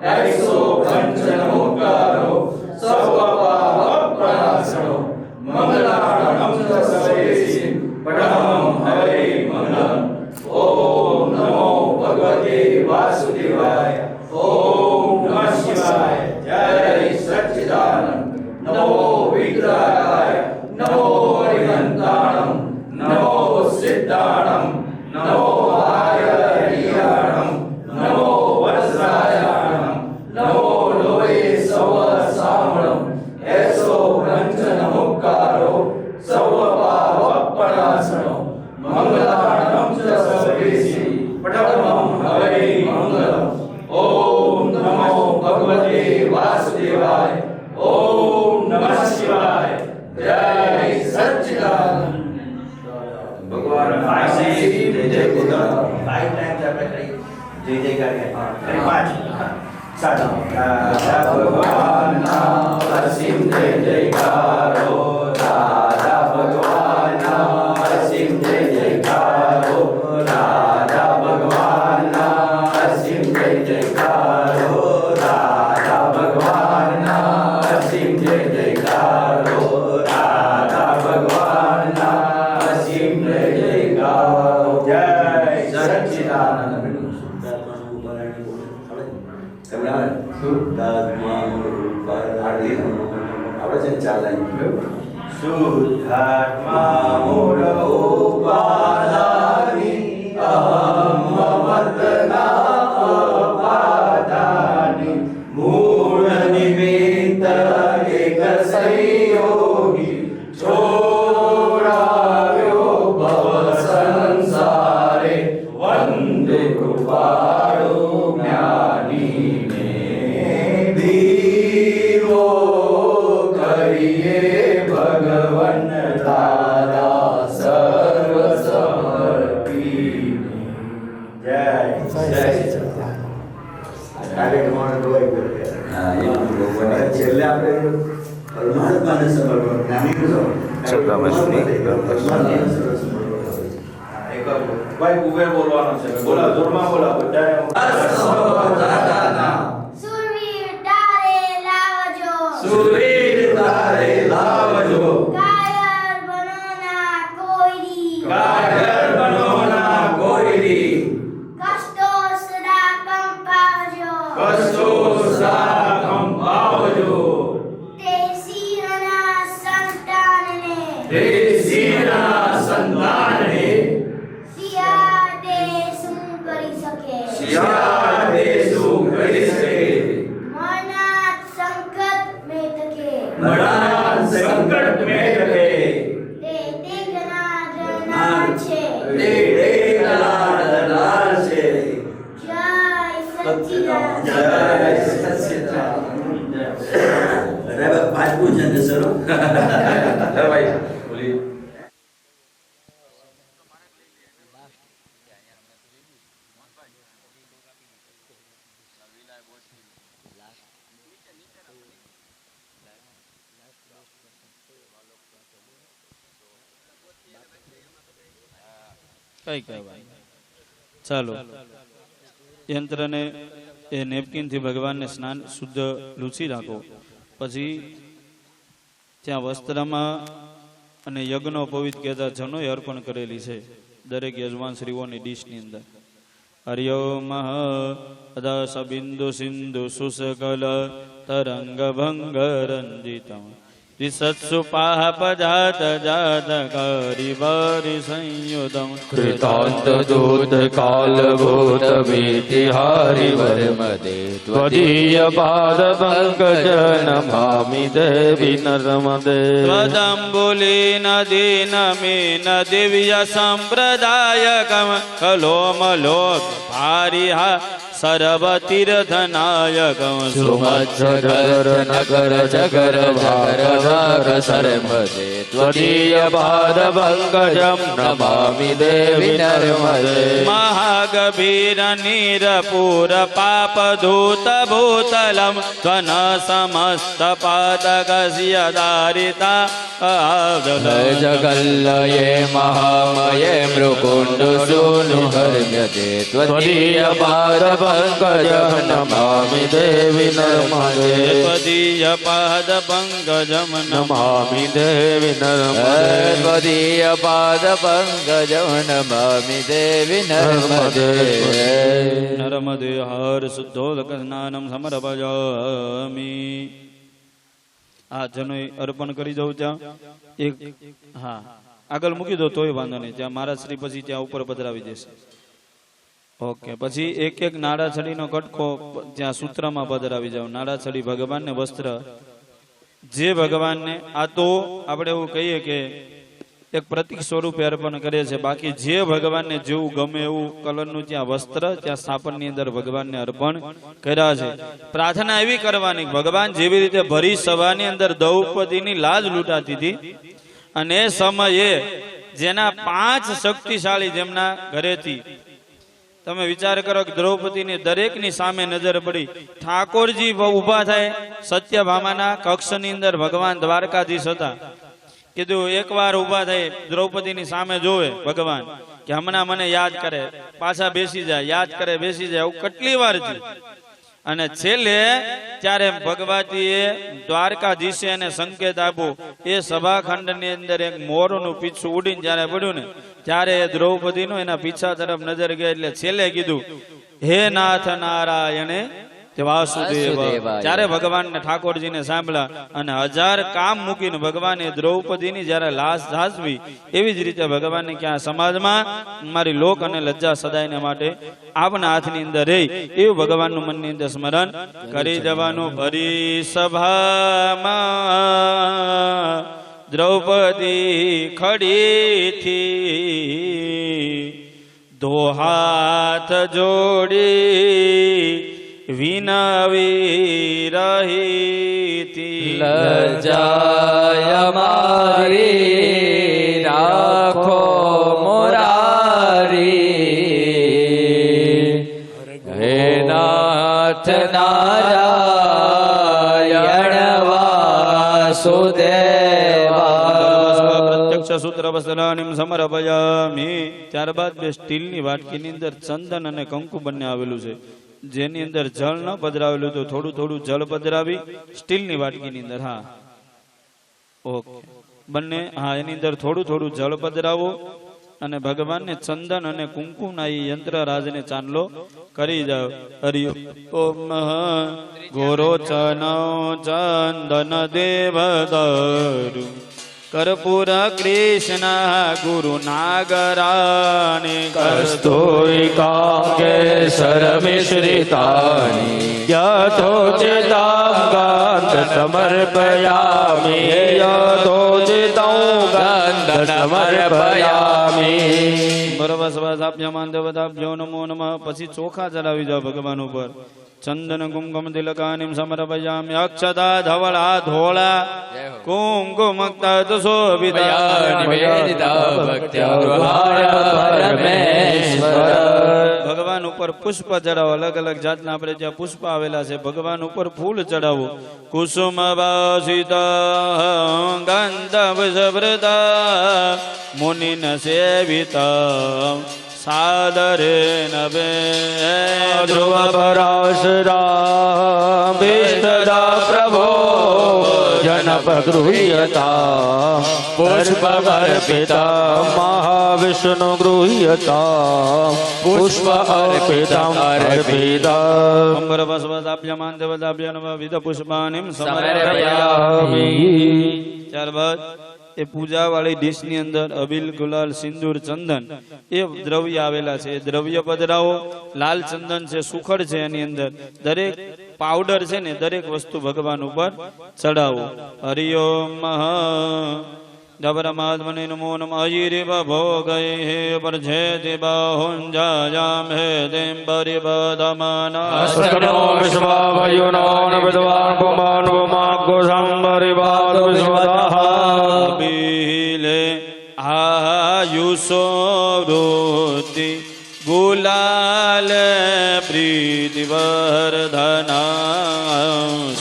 એસો પંચન મુક્કારો સવભાવપણાસણો મંગલાણમ ચ સૈવેસી પટણમં હવૈ મંગલમ ઓમ નમો ભગવતે વાસુદેવાય ઓમ નમઃ શિવાય જય સચ્ચિદાનંદ નમો વિગ્રહાય નમો હરિહંતાણમ નમો સિદ્ધાણમ નમો હરિયાણમ નમો વત્સાયાણમ નમો લોહે સવ સામણમ એસો પંચન મુક્કારો સવભાવપણાસણો મંગલાણમ ચ સૈવેસી પટણમં હવૈ મંગલમ ઓમ નમો ભગવતે વાસુદેવાય ઓમ નમઃ શિવાય જય સચ્ચિદાનંદ ભગવાન પાસે જય ગોતા 5 ટાઈમ્સ આપણે કરી જય જયકાર કે 5 સાદા ભગવાનના અસીમ જય જયકારો દાદા ભગવાનના અસીમ જય જયકારો દાદા ભગવાનના અસીમ જય જયકારો દાદા ભગવાનના અસીમ જય જયકારો દાદા ભગવાનના અસીમ જય જયકારો જય સચ્ચિદાનંદ શુદ્ધાત્મા મૂળ ઉપાદાની અહમ મમતના અપાદાની મૂળ નિમિત્ત એક સંયોગી છોડાવ્યો ભવ સંસારે વંદે કૃપાળુ જ્ઞાનીને દીવો કરીએ ભગવન તારા સર્વ સમર્પીને જય જય છેલ્લે આપણે પરમાત્માને સમર્પણ ભાઈ કુબેર બોલવાનો છે બોલા જોરમાં બોલા બધાને સુરવીર તારે લાવજો સુરીર તારે લાવજો કાયર બનો રે સિંહના સંતાન હે શિયાળે શું કરી શકે શિયાળે શું કરી શકે મના સંકટ મેં તકે મણા સંકટ મેં તકે તે ઘણા ડરનાર છે રે ડરનાર છે જય સચ્ચિદાનંદ જય સચ્ચિદાનંદ અરે પાંચ પૂજન સરો અરે ભાઈ બોલી કઈ કહેવાય. ચાલો યંત્રને એ નેપકિનથી ભગવાનને સ્નાન શુદ્ધ લૂછી રાખો. પછી ત્યાં વસ્ત્રમાં અને યજ્ઞો પવિત્ર કહેતા જનોએ અર્પણ કરેલી છે દરેક યજમાન શ્રીઓની ડીશની અંદર. હરિઓમ અદાસ બિંદુ સિંધુ સુસકલ તરંગ ભંગ રંજિતમ ત્રિસત્સુ પાપજાત જાત કરી વારી સંયુતમ कृतान्त दूत काल भूत भीतिहारि वर्मदे त्वदीय पाद पंकज नमामि देवी नर्मदे त्वदम्बुलीन दीनमीन दिव्य संप्रदायकम कलोमलोक भारिहा सर्वतीर्थनायकम सुमज्जगर नगर जगर भारधार सर्मदे त्वदीय पाद पंकजं नमामि देवी नर्मदे महागभीर नीरपूर पापधूत भूतलम त्वन समस्त पादकस्य दारिता जगल्लये महामये मृकुण्ड सूनु हर्म्यते त्वदीय पाद पंकजं नमामि देवी नर्मदे त्वदीय पाद पंकजं नमामि देवी नर्मदे त्वदीय पाद पंकजं नमामि देवी नर्मदे नर्मदे हर शुद्धोदक स्नानं समर्पयामि. આ જનોઈ અર્પણ કરી દઉં ત્યાં એક હા આગળ મૂકી દો તોય વાંધો નહીં. ત્યાં મારા શ્રી પછી ત્યાં ઉપર પધરાવી દેશે. ઓકે. પછી એક એક નાડાછડીનો કટકો ત્યાં સૂત્રમાં પધરાવી જાવ. નાડાછડી ભગવાનને વસ્ત્ર જે ભગવાનને આ તો આપણે એવું કહીએ કે એક પ્રતિક સ્વરૂપે અર્પણ કરે છે. બાકી જે ભગવાનને જેવું ગમે એવું કલરનું ત્યાં વસ્ત્ર ત્યાં સ્થાપનની અંદર ભગવાનને અર્પણ કર્યા છે. પ્રાર્થના એવી કરવાની ભગવાન જેવી રીતે ભરી સભાની અંદર દ્રૌપદીની લાજ લૂંટાતી હતી અને એ સમયે જેના 5 શક્તિશાળી જેમના ઘરેથી તમે વિચાર કરો કે દ્રૌપદીની દરેકની સામે નજર પડી. ઠાકોરજી ઉભા થાય સત્યભામાના કક્ષની અંદર ભગવાન દ્વારકાધીશ હતા. કીધું એકવાર ઉભા થઈ દ્રૌપદીની સામે જોવે ભગવાન કે હમણાં મને યાદ કરે પાછા બેસી જાય, યાદ કરે બેસી જાય. એવું કેટલી વાર છે. અને છેલ્લે ત્યારે ભગવતીએ દ્વારકાધીશે એને સંકેત આપ્યો. એ સભાખંડની અંદર એક મોરનું પીછું ઉડીને જયારે પડ્યું ને ત્યારે દ્રૌપદીનું એના પીછા તરફ નજર ગઈ. એટલે છેલ્લે કીધું હે નાથ નારાયણે વાસુદેવ. ત્યારે ભગવાનને ઠાકોરજીને સાંભળ્યા અને 1000 કામ મૂકીને ભગવાને દ્રૌપદીની જયારે લાશ ઝાંસવી એવી જ રીતે ભગવાનને ક્યાં સમાજમાં મારી લોક અને લજ્જા સદાયને માટે આપના હાથની અંદર રહી એવું ભગવાનનું મનની અંદર સ્મરણ કરી દેવાનું. ભરી સભામાં દ્રૌપદી ખડીથી ધો હાથ જોડી વિનવી રહી લજાય મારી રાખો મોરારી હે નાથ નારાયણ વાસુદેવા પ્રત્યક્ષ સૂત્ર વસ્ત્રાણીમ સમર્પયામિ. ત્યારબાદ બે સ્ટીલની વાટકીની અંદર ચંદન અને કંકુ બંને આવેલું છે. જેની અંદર જળ ન પધરાવેલું તો થોડું થોડું જળ પધરાવી સ્ટીલની વાટકીની અંદર. હા ઓકે બંને હા એની અંદર થોડું થોડું જળ પધરાવો અને ભગવાનને ચંદન અને કુંકુમના એ યંત્ર રાજને ચાંદલો કરી જાવ. હરિ ઓમ ગોરો ચનો ચંદન દેવ દારુ કર્પૂર કૃષ્ણ ગુરુ નાગરાની કસ્તૂરિકાંગે સરમિશ્રિતાની યથોચિતાં ગંધ સમર્પયામિ યથોચિતાં ગંધ સમર્પયામિ. બરોબર સ્વાભ્યમાન દેવતાભ્યો નમો નમઃ. પછી ચોખા ચડાવી જાઓ ભગવાન ઉપર. ચંદન કુમકુમ તિલકાનિમ સમર્પયામિ. અક્ષતા ધવળા ધોળા કુમકુમ ભગવાન ઉપર પુષ્પ ચડાવો. અલગ અલગ જાતના આપણે જ્યાં પુષ્પ આવેલા છે ભગવાન ઉપર ફૂલ ચડાવો. કુસુમ વાસિત ગંધમ સભૃતા મુનિન સેવિત સાદરે નવે ધ્રુવ પરાશરા વિષ્ણુદા પ્રભો જનપગૃહ્યતા પુષ્પમર્પિતા મહાવિષ્ણુ ગૃહ્યતા પુષ્પ અર્પિતમ અર્પિતા. અંબર વસ્વદાભ્યમાન દેવદાભ્ય નમઃ વિધ પુષ્પાનિમ સમર્પયામિ. ત્યારબાદ એ પૂજા વાળી ડીશ ની અંદર અબીલ ગુલાલ સિંદૂર ચંદન એ દ્રવ્ય આવેલા છે. એ દ્રવ્ય પધરાવો. લાલ ચંદન છે, સુખડ છે, એની અંદર દરેક પાવડર છે ને દરેક વસ્તુ ભગવાન ઉપર ચડાવો. હરિઓમ પરમાત્મને નમો નમઃ. અયિરેવ ભોગય હે પરજેતિ બાહુંજાયામ હે તેમ પરિબધમાના સકનો વિશ્વાવયુનો ન વિદ્વાન પુમાન પુમાગો સંબરિવાદ વિશ્વદાહ બિલે આયુષો વૃદ્ધિ ગુલાલ પ્રીતિ વર્ધના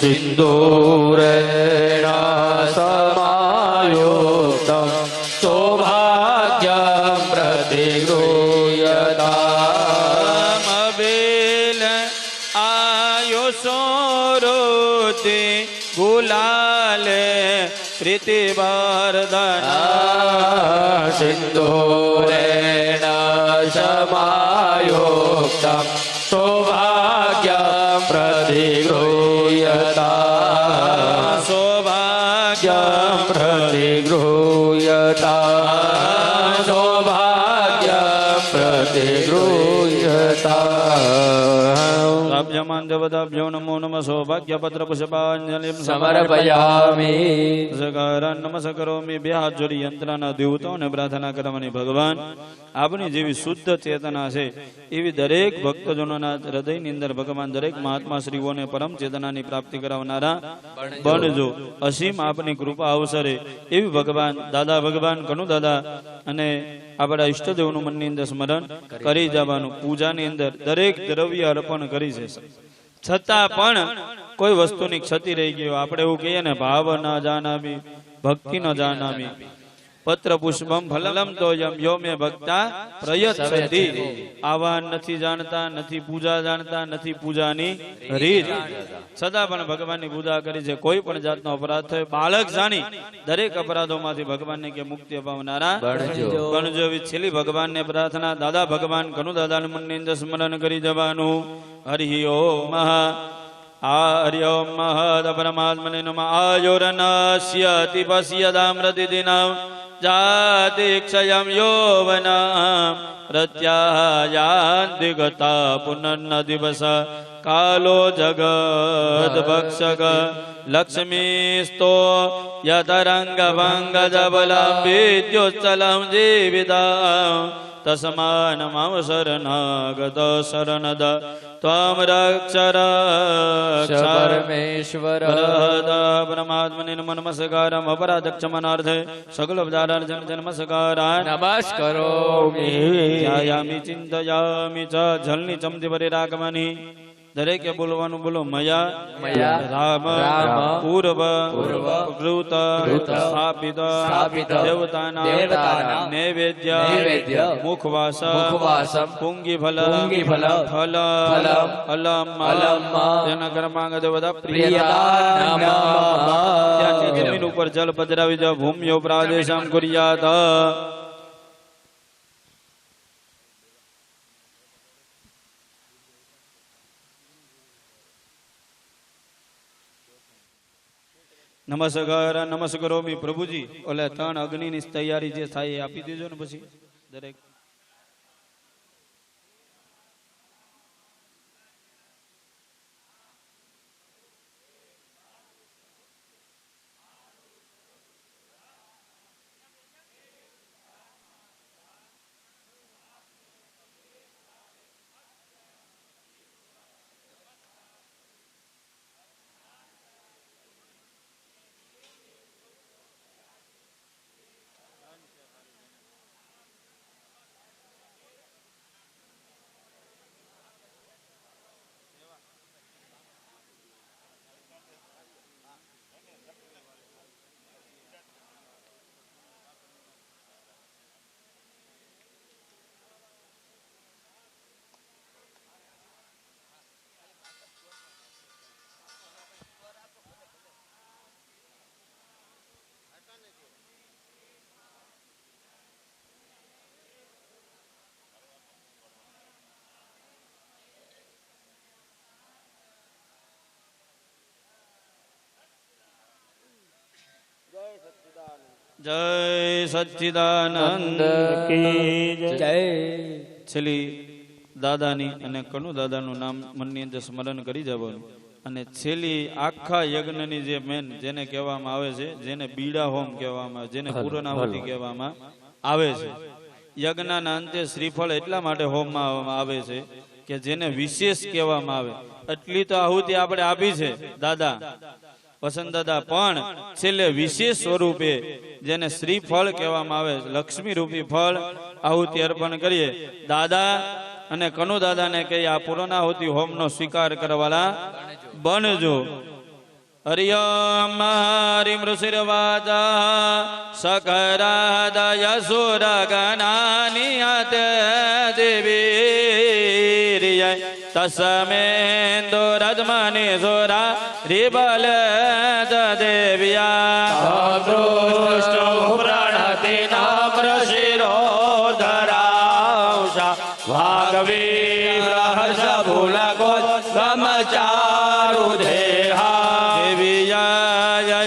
સિંદૂરેણ સમાયુક્તં સૌભાગ્યં પ્રતિગૃહ્યતામ. અબિલ આયુષો વૃદ્ધિ ગુલાલ પ્રીતિ વર્ધના સિંદૂરેણ સમાયુક્તં સૌભાગ્યં પ્રતિગૃહ્યતામ. સૌભાગ્યં પ્રતિગૃહ્યતામ. સૌભાગ્યં પ્રતિગૃહ્યતામ. સાભ્યમાન દેવતાભ્યો નમો નમઃ. સૌભાગ્ય પત્ર પુષ્પાંજલિ સમર્પયામિ. સકારાન નમસ્કરોમિ. બે હાથ જોડી યંત્રના દેવતાઓને પ્રાર્થના કરવાની. ભગવાન આપની જેવી શુદ્ધ ચેતના છે એવી દરેક ભક્તજનોના હૃદયની અંદર ભગવાન દરેક મહાત્મા શ્રીઓને પરમ ચેતનાની પ્રાપ્તિ કરાવનારા બનજો. અસીમ આપની કૃપા અવસરે એવી ભગવાન દાદા ભગવાન કનુ દાદા અને આપણા ઈષ્ટદેવનું મનની અંદર સ્મરણ કરી જવાનું. પૂજાની અંદર દરેક દ્રવ્ય અર્પણ કરી છે છતાં પણ કોઈ વસ્તુની ક્ષતિ રહી ગઈ. આપણે એવું કહીએ ને ભાવ ન જાનામી ભક્તિ ન જાનામી પત્ર પુષ્પમ ફલમ તો યો મે ભક્તા પ્રયચ્છતિ. આવા નથી જાણતા, નથી પૂજા જાણતા, નથી પૂજાની રીત, છતાં પણ ભગવાનની પૂજા કરી છે. કોઈ પણ જાતનો અપરાધ થયો બાળક જાણી દરેક અપરાધોમાંથી ભગવાનને કે મુક્તિ અપાવનારા બનજો. છેલ્લી ભગવાનને પ્રાર્થના. દાદા ભગવાન કનુ દાદાના મનની અંદર સ્મરણ કરી જવાનું. હરિ ઓમ હરિ ઓમ મહદ પરમાત્મને નમઃ. આયોરનસ્ય તિપસ્યદામ્રતિ દિનમ જાતિ ક્ષયમ યૌવનમ પ્રત્યાયાન્તિ ગતા પુનર્ન દિવસ કાલો જગત ભક્ષક લક્ષ્મીસ્તો યતરંગ ભંગ જબલમ વિદ્યુચ્ચલમ જીવિતા તસ્માન મમ શરણાગત શરણદ ત્વમ રક્ષ રક્ષ પરમેશ્વર. પરમાત્મને નમઃ. નમસ્કારમ અપરાધક્ષમનાર્થે સકલ અવતારાર્જન નમસ્કારાન નમસ્કરોમિ. ધ્યાયામિ ચિંતયામિ ચ. જલની ચમથી ભરી રાખવાની. દરેકે બોલવાનું. બોલો મયા રામ પૂર્વ કૃત સ્થાપિત દેવતાના નૈવેદ્ય મુખવાસમ પુંગીફલ ફલ અલમ તેના કર્માંગ દેવતા પ્રિયતા. જમીન ઉપર જલ પધરાવી જાવ. ભૂમ્યો પ્રાદેશમ કુર્યાત. નમસ્કારો મી પ્રભુજી. ઓલે 3 અગ્નિની તૈયારી જે થાય એ આપી દેજો ને પછી દરેક. જય સચ્ચિદાનંદ કી જય. છેલ્લી દાદાની અને કનુ દાદાનું નામ મનની અંદર સ્મરણ કરી જવાનું. અને છેલ્લી આખા યજ્ઞની જે મેન જેને કહેવામાં આવે છે, જેને બીડા હોમ કહેવામાં આવે, જેને પૂર્ણાહુતિ કહેવામાં આવે છે. યજ્ઞના અંતે શ્રીફળ એટલા માટે હોમમાં આવે છે કે જેને વિશેષ કહેવામાં આવે. એટલી તો આહુતિ આપણે આપી છે દાદા વસંત દાદા, પણ છેલ્લે વિશેષ સ્વરૂપે જેને શ્રીફળ કહેવામાં આવે, લક્ષ્મી રૂપી ફળ આહુતિ અર્પણ કરીએ. દાદા અને કનુ દાદાને કહી આ પૂર્ણાહુતિ હોમનો સ્વીકાર કરવાલા બનજો. હરિયમ હરિ મૃષિર્વાચા સકરાદય સુરગણાનિયત દેવી તસ્મેન્દો રજમની સુરા રિબલ દેવ્યા પ્रणति नाम शिरो धरावशा भागवीर हर्ष भूल को गमचारु देहा देव्या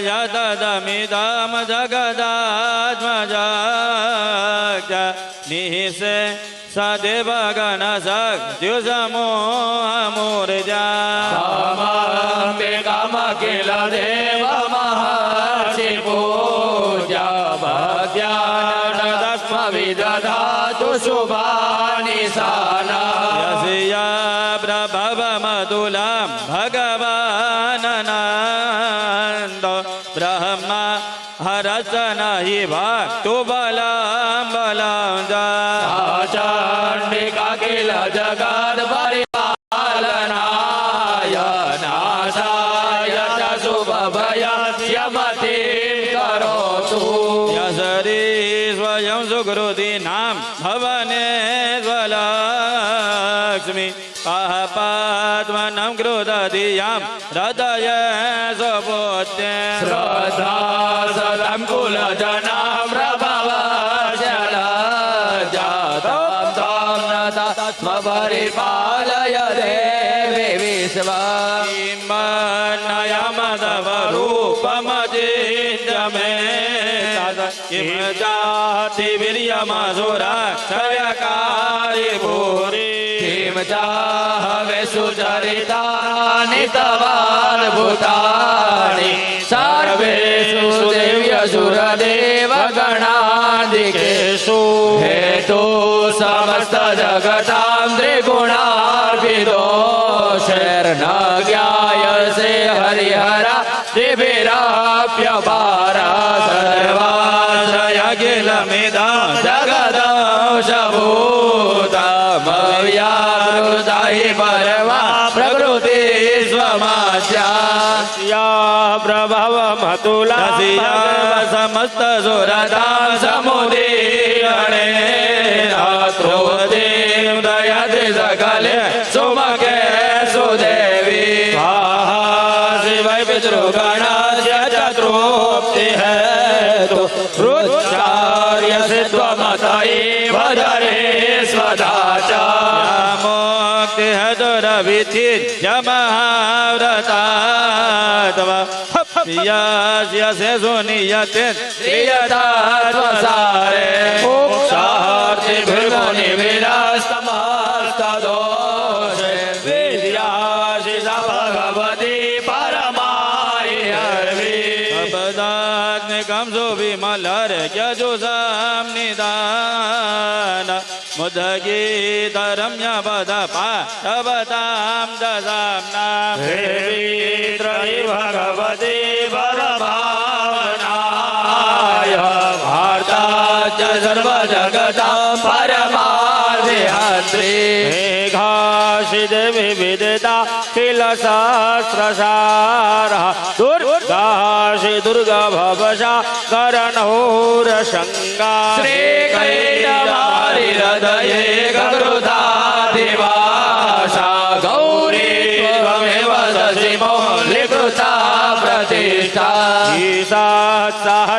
यदमिदम जगदात्मज निसे सदेव गण शक्त्युसमो मूर्जा काम किल देव महर्षि पूजा भक्त्यान दस्म विदधातु शुभानि साना यस्या प्रभव मधुलां भगवाननन्द ब्रह्मा हरसन हि भक्तु बलं बलं चंडिका किल जगद परिपालनाय नाशाय च शुभभयस्यमति करोतु यशरी स्वयं सुकृति नाम भवने स्वलक्ष्मी पापात्मनं कृतधियां हृदय स्वपुत्रे श्रद्धा सदं कुलजनां प्रभवशल जातं तां नता स्म परिपालय देवी विश्वमदवरूपमजिञ्जमे किं जाति वीर्यमसुरा क्षयकारि भूरि किं चाहवे सुचरितानि तवाद्भुतानि सर्वेषु देव्यसुरदेवगणादिकेषु हेतु समस्त जगतां त्रिगुणार्पिदोषैर्न ज्ञायसे हरिहरा दिभिराप्यपारा सर्वाश्रयखिलमिदं जगदंशभूतमव्याहृताहि परमा प्रकृति स्वमास्या प्रभव मतुला समस्त सुरतां समुदीरणे रात्रोदेव दयति सकले सुमके सुदेवी शिवै पितृगणस्य च तृप्ति हेतु हृच्चार्यसि त्वमत एव धरे स्वदाचा मुक्ति हेतुरविचित्य महाव्रता तव યસ્ય સુનિયતે પ્રિયતાત્મસારે મોક્ષાર્થે ભગવાને વિરાસ્તમસ્તદોષે વિદ્યાશિષા ભગવતી પરમાયર્વી પદાત્મિકમ સો વિમલર યજુ નિદાન મુદગીત રમ્ય પદ પાઠવતામ દશામ્ના ત્રયી ભગવતી પરભાવનાય ભારતાચ સર્વ જગતા પરમાર્થયંત્રી મેઘાશિદ વિવિધતા કિલ સહસ્રસાર દુર્ગાશિ દુર્ગા ભવશા કરણોર શંગા શ્રી કૈટવારી હૃદયે ગગૃધાધિવાસા ગૌરી ત્વમેવ સશિમો લીકૃતા પ્રતિષ્ઠા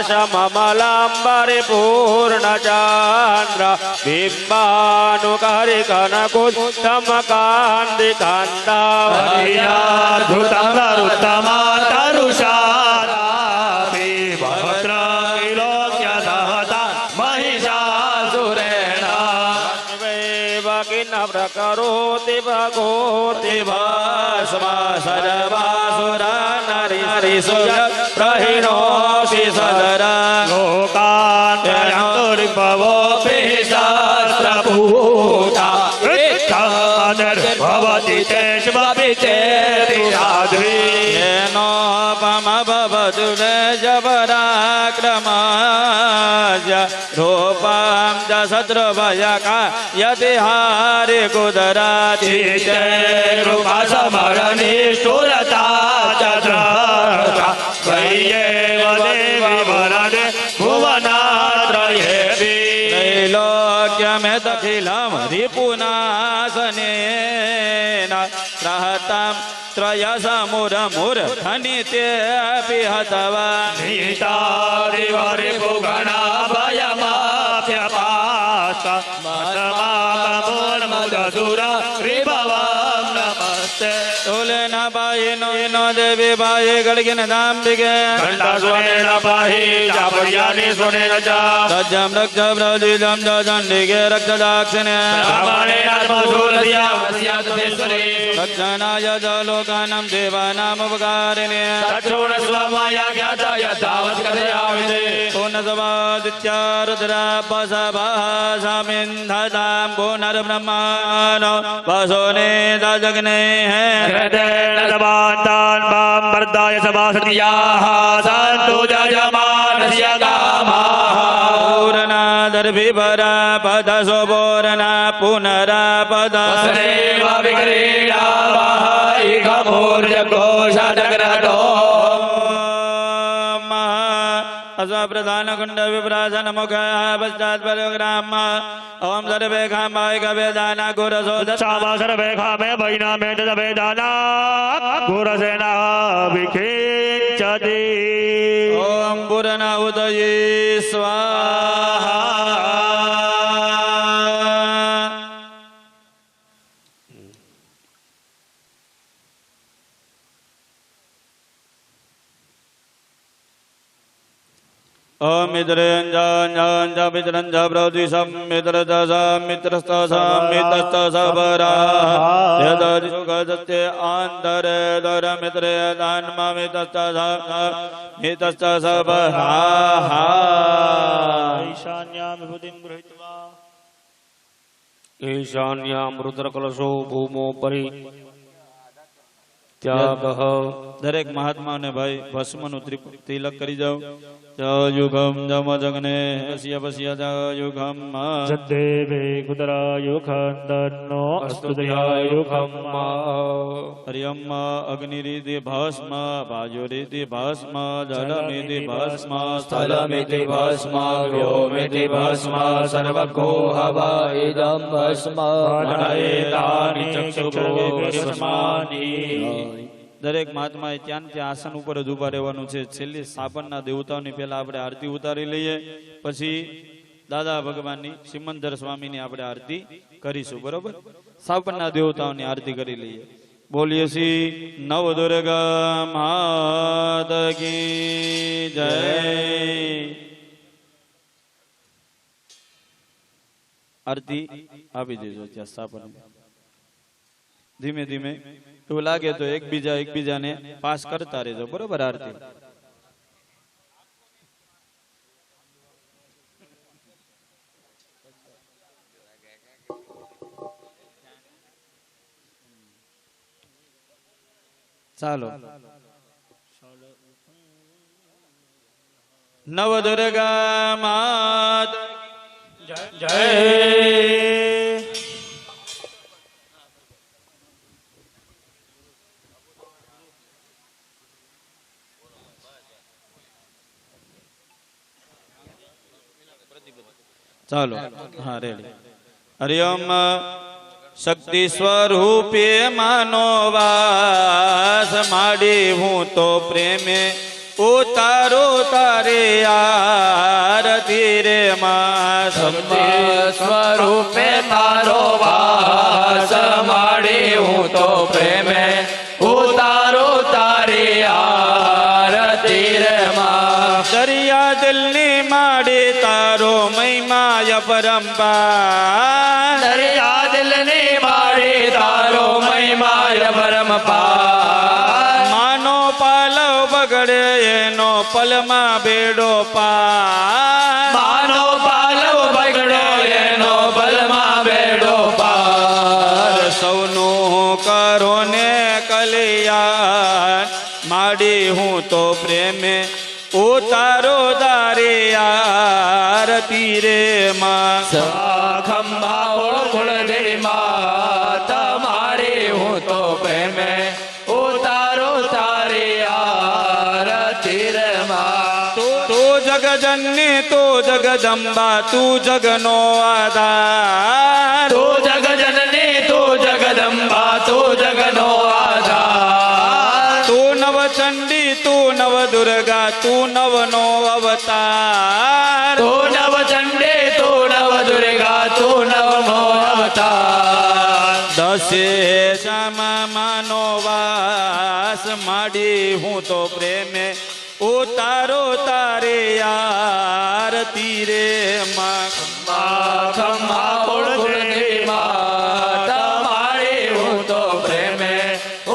સહસમલાંબરે પૂર્ણચંદ્ર બિંબાનુકરી કનકુત્તમ કાંતિ હરિયાદ્ભુતમ નરુત્તમા તરુષારાપી ભદ્રૈલોક્ય સહતા મહિષાસુરેણ કરોતિ ભગોતિ ભસ્મા સર્વાસુરા નરીસુય પ્રહિણોષિ સદરા લોકાન્તર્ભવોપિ સહસ્રભૂતા ભવતિ તેષ્વપి ચેતિ સાધ્વી येनोपम भवतु जपराक्रमाय रूपं च शत्रुभयका यतिहारि कुदराति रूपसमरणिष्ठुरता च द्रष्टा त्वय्येव देवि वरदे भुवनात्रयेऽपि त्रैलोक्यमेतखिलं रिपुनाशनेन प्रहतं त्रयसमुरमुरधनितेऽपि हतवा नीतादिवरिपुगणा भयमाप्यपात मतमाकमुर्मुदसुरा रिभवं नमस्ते तुलेन पाहिनो नो देवी पाहि गड्गिन दाम्बिके घण्टास्वनेन पाहि चापर्याणि स्वनेन च तज्जं रक्ष प्रदिजं च चण्डिके रक्ष दाक्षिणे रामायणात्मसूरस्य वस्यात्मेश्वरी रक्षणाय च लोकानां देवानामुपकारिणे तच्छोणस्व मया ज्ञाता यथावत् कथयामि ते पूर्णसवादित्या रुद्रापसभासामिन्धतां पुनर्ब्रह्माणो वसोने दजग्ने हृदयेन दवान्तान् मां वर्धाय सभासत्याः सन्तु जजमानस्य कामाः पूर्णादर्भिभरा पदसो पूर्णा पुनरापद वसुदेव विक्रीडावः इकमूर्जघोषजग्रतो प्रधान कुंड विप्रासन मुख पश्चात परग्राम ओम सर्वे खामाय कवेदाना गुरसो दशामा सर्वे खामे वैना में दवेदाना गुरसेना विखेचति ओम पूर्णाहुतये स्वाहा ओम मित्रंजन मित्रंज प्रौद्विषम मित्रस्तसमित्रस्तसमित्रस्तसबरा यदजुगदत्ते आंतरे दर मित्रे दानमा मित्रस्तसबरा ईशान्यां विभूतिं गृहीत्वा ईशान्यां रुद्रकलशो भूमो परि त्यागः दरेक महात्मा ने भाई भस्म नु तिलक करी जाओ युगम जम जगने पश्य पश्य युगम जदेवे कुदरायुखन्दन्नो अस्तुतयायुखम् हरियम अग्निरिति भस्म वायुरिति भस्म जलमिति भस्म स्थलमिति भस्म व्योमिति भस्म सर्वको हवा इदं भस्म मनयेतानि चक्षुर्विस्मानि દરેક મહાત્માએ ત્યાં ત્યાં આસન ઉપર જ ઉભા રહેવાનું છે. છેલ્લી સ્થાપનના દેવતાઓની પહેલા આપણે આરતી ઉતારી લઈએ, પછી દાદા ભગવાનની સિમંદર સ્વામીની આપણે આરતી કરીશું. બરોબર, સ્થાપનના દેવતાઓની આરતી કરી લઈએ. બોલીએ શ્રી નવદુર્ગા માત કી જય. આરતી આપી દેજો ત્યાં સ્થાપન. ધીમે ધીમે એવું લાગે તો એકબીજાને પાસ કરતા રહેજો. બરોબર? આરતી ચાલો. નવદુર્ગા માત જય. ચાલો. હા, રેડી. હરિઓમ. શક્તિ સ્વરૂપે માનો વાસ માંડી હું તો પ્રેમે ઉતારો તારે આરતી રે માં. શક્તિ સ્વરૂપે તારો વાસ માંડી હું તો પ્રેમે ઉતારો તારી આરતી રે માં. દરિયા દિલની માડી તારો મહિમા પરંપાર. દરિયા દિલની માડી તારો મહિમા પરમપાર. માનો પાલવ બગડે એનો પલમાં બેડો પાર. માનો પાલવ બગડો એનો બલમાં બેડો પાર. સૌનું કરો ને કલ્યાણ માડી હું તો પ્રેમે ઉતારો તારે આરતી રે માં. ખંભા ઓળખુળ દેવી માં તમારી હું તો પ્રેમે ઉતારો તારી આરતી રે માં. તું જગજનની તું જગદંબા તું જગનો આધાર. તું જગજનની તું જગદંબા તું જગનો આધાર. તું નવચંડી તું નવદુર્ગા તું નવનો અવતાર. તું નવચંડી તું નવદુર્ગા તું નવનો અવતાર. દશે શ્યામા માનો વાસ માંડી હું તો પ્રેમે ઉતારો તારે આરતી રે માં. ખંભા ઓળખુળ દેવી માં તમારી હું તો પ્રેમે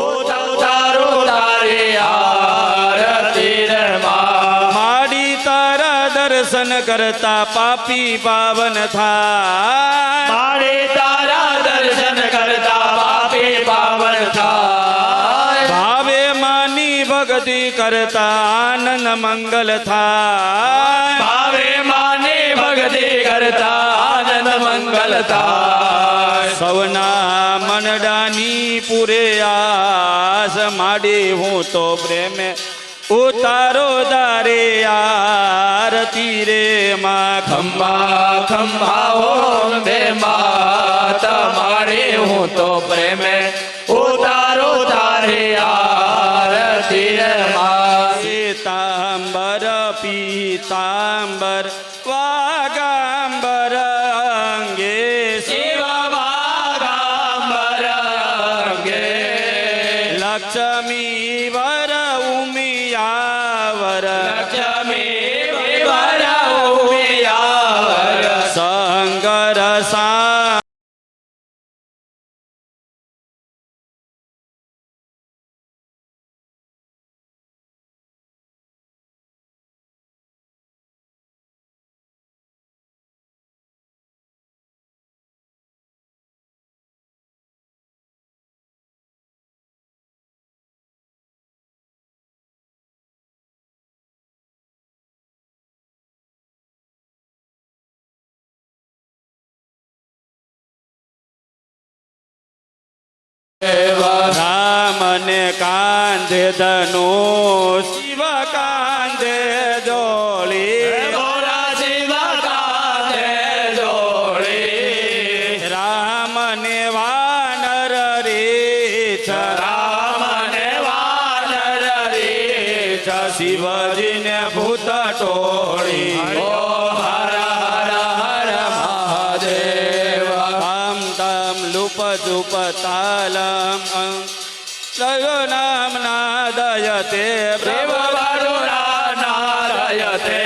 ઉતારો તારી આરતી રે માં. માડી તારા દર્શન કરતા પાપી પાવન થાય. મારી તારા દર્શન કરતા પાપી પાવન થાય. ભાવે માની ભક્તિ કરતા આનંદ મંગલ થાય. ભાવે માની ભક્તિ કરતા આનંદ મંગલ થાય. સૌના મનડાની પૂરે આસ માંડી હું તો પ્રેમે ઉતારો તારે આરતી રે માં. ખંભા ખંભા ઓમ બે માં તમારી હું તો પ્રેમે ઉતારો તારી આરતી રે માં. સીતાંબર પીતાંબર વાગાંબર અંગે શિવ વાગાંબર અંગે. લક્ષ્મી વર ઉમિયાવર લક્ષ્મી વર ઉમિયાવર. સંગર સા રામ ને કાંધે ધનુષ શિવ કાંધે જોડી. બોલા શિવ કાંધે જોડી. રામ ને વાનર રીછ. રામ ને વાનર રીછ. શિવજી ને ભૂત ટોળી. ઓમ હર હર હર મહાદેવ. તામ તામ લુપ ચુપ તાલમ રઘુનામ નાદયતે દેવવરુણાનાદયતે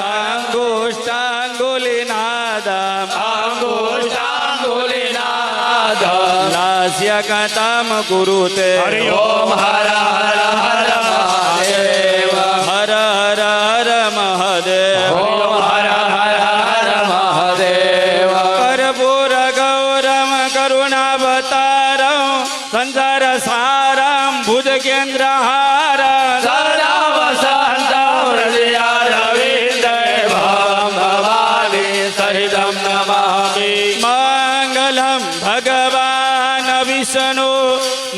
અંગુષ્ટાંગુલિનાદમ અંગુષ્ટાંગુલિનાદમ લાસ્ય કથમ કુરુતે હરિ ઓમ હર હર હર મહાદેવ હર હર હર મહાદેવ ઓમ હર હર હર મહાદેવ કર્પૂર ગૌરમ કરુણાવતારમ સંસાર સારમ ભુજ કેન્દ્ર હાર સદા વસંતમ હૃદયારવિંદે ભગવાની સહિતમ નમામિ મંગલમ ભગવાન વિષ્ણુ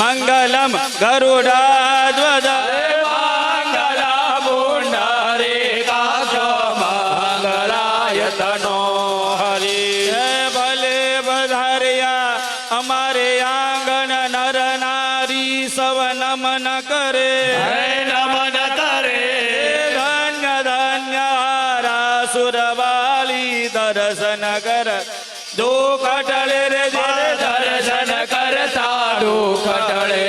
મંગલમ ગરુડાધ્વજ મંગલામુંડરીકાક્ષ મંગલાયતનો હરિ ભલે વધાર્યા અમારે આંગણ નર નારી સવ નમન કરે નમન કરે ધન્ય ધન્ય હારા સુરવાલી દર્શન કર દુઃખ ટળે રે દર્શન કરતા દુઃખ ટળે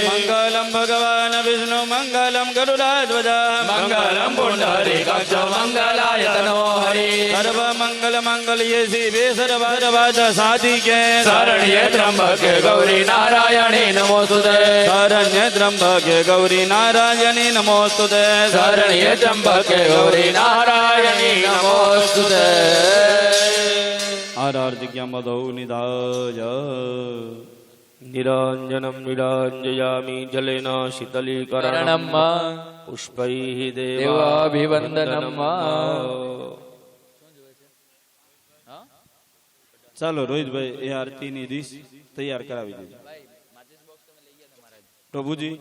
મંગલમ ભગવાન વિષ્ણુ મંગલમ ગરુડાધ્વજ મંગલમ પુંડરીકાક્ષ મંગલાયતનો હરિ સર્વ મંગલ મંગલ્યે શિવે સર્વાર્થ સાધિકે શરણ્યે ત્રંબકે ગૌરી નારાયણી નમોસ્તુતે શરણ્ય ત્રંબકે ગૌરી નારાયણી નમોસ્તુતે શરણ્યે ત્રંબકે ગૌરી નારાયણી નમોસ્તુતે આરાર જગ્યા મધૌ નિધાય નિરંજનમ નિરંજયામિ જલેન શીતલીકરણમ પુષ્પૈઃ દેવાભિવંદનમ ચાલો રોહિતભાઈ એ આરતીની ડીશ તૈયાર કરાવી દીધી પ્રભુજી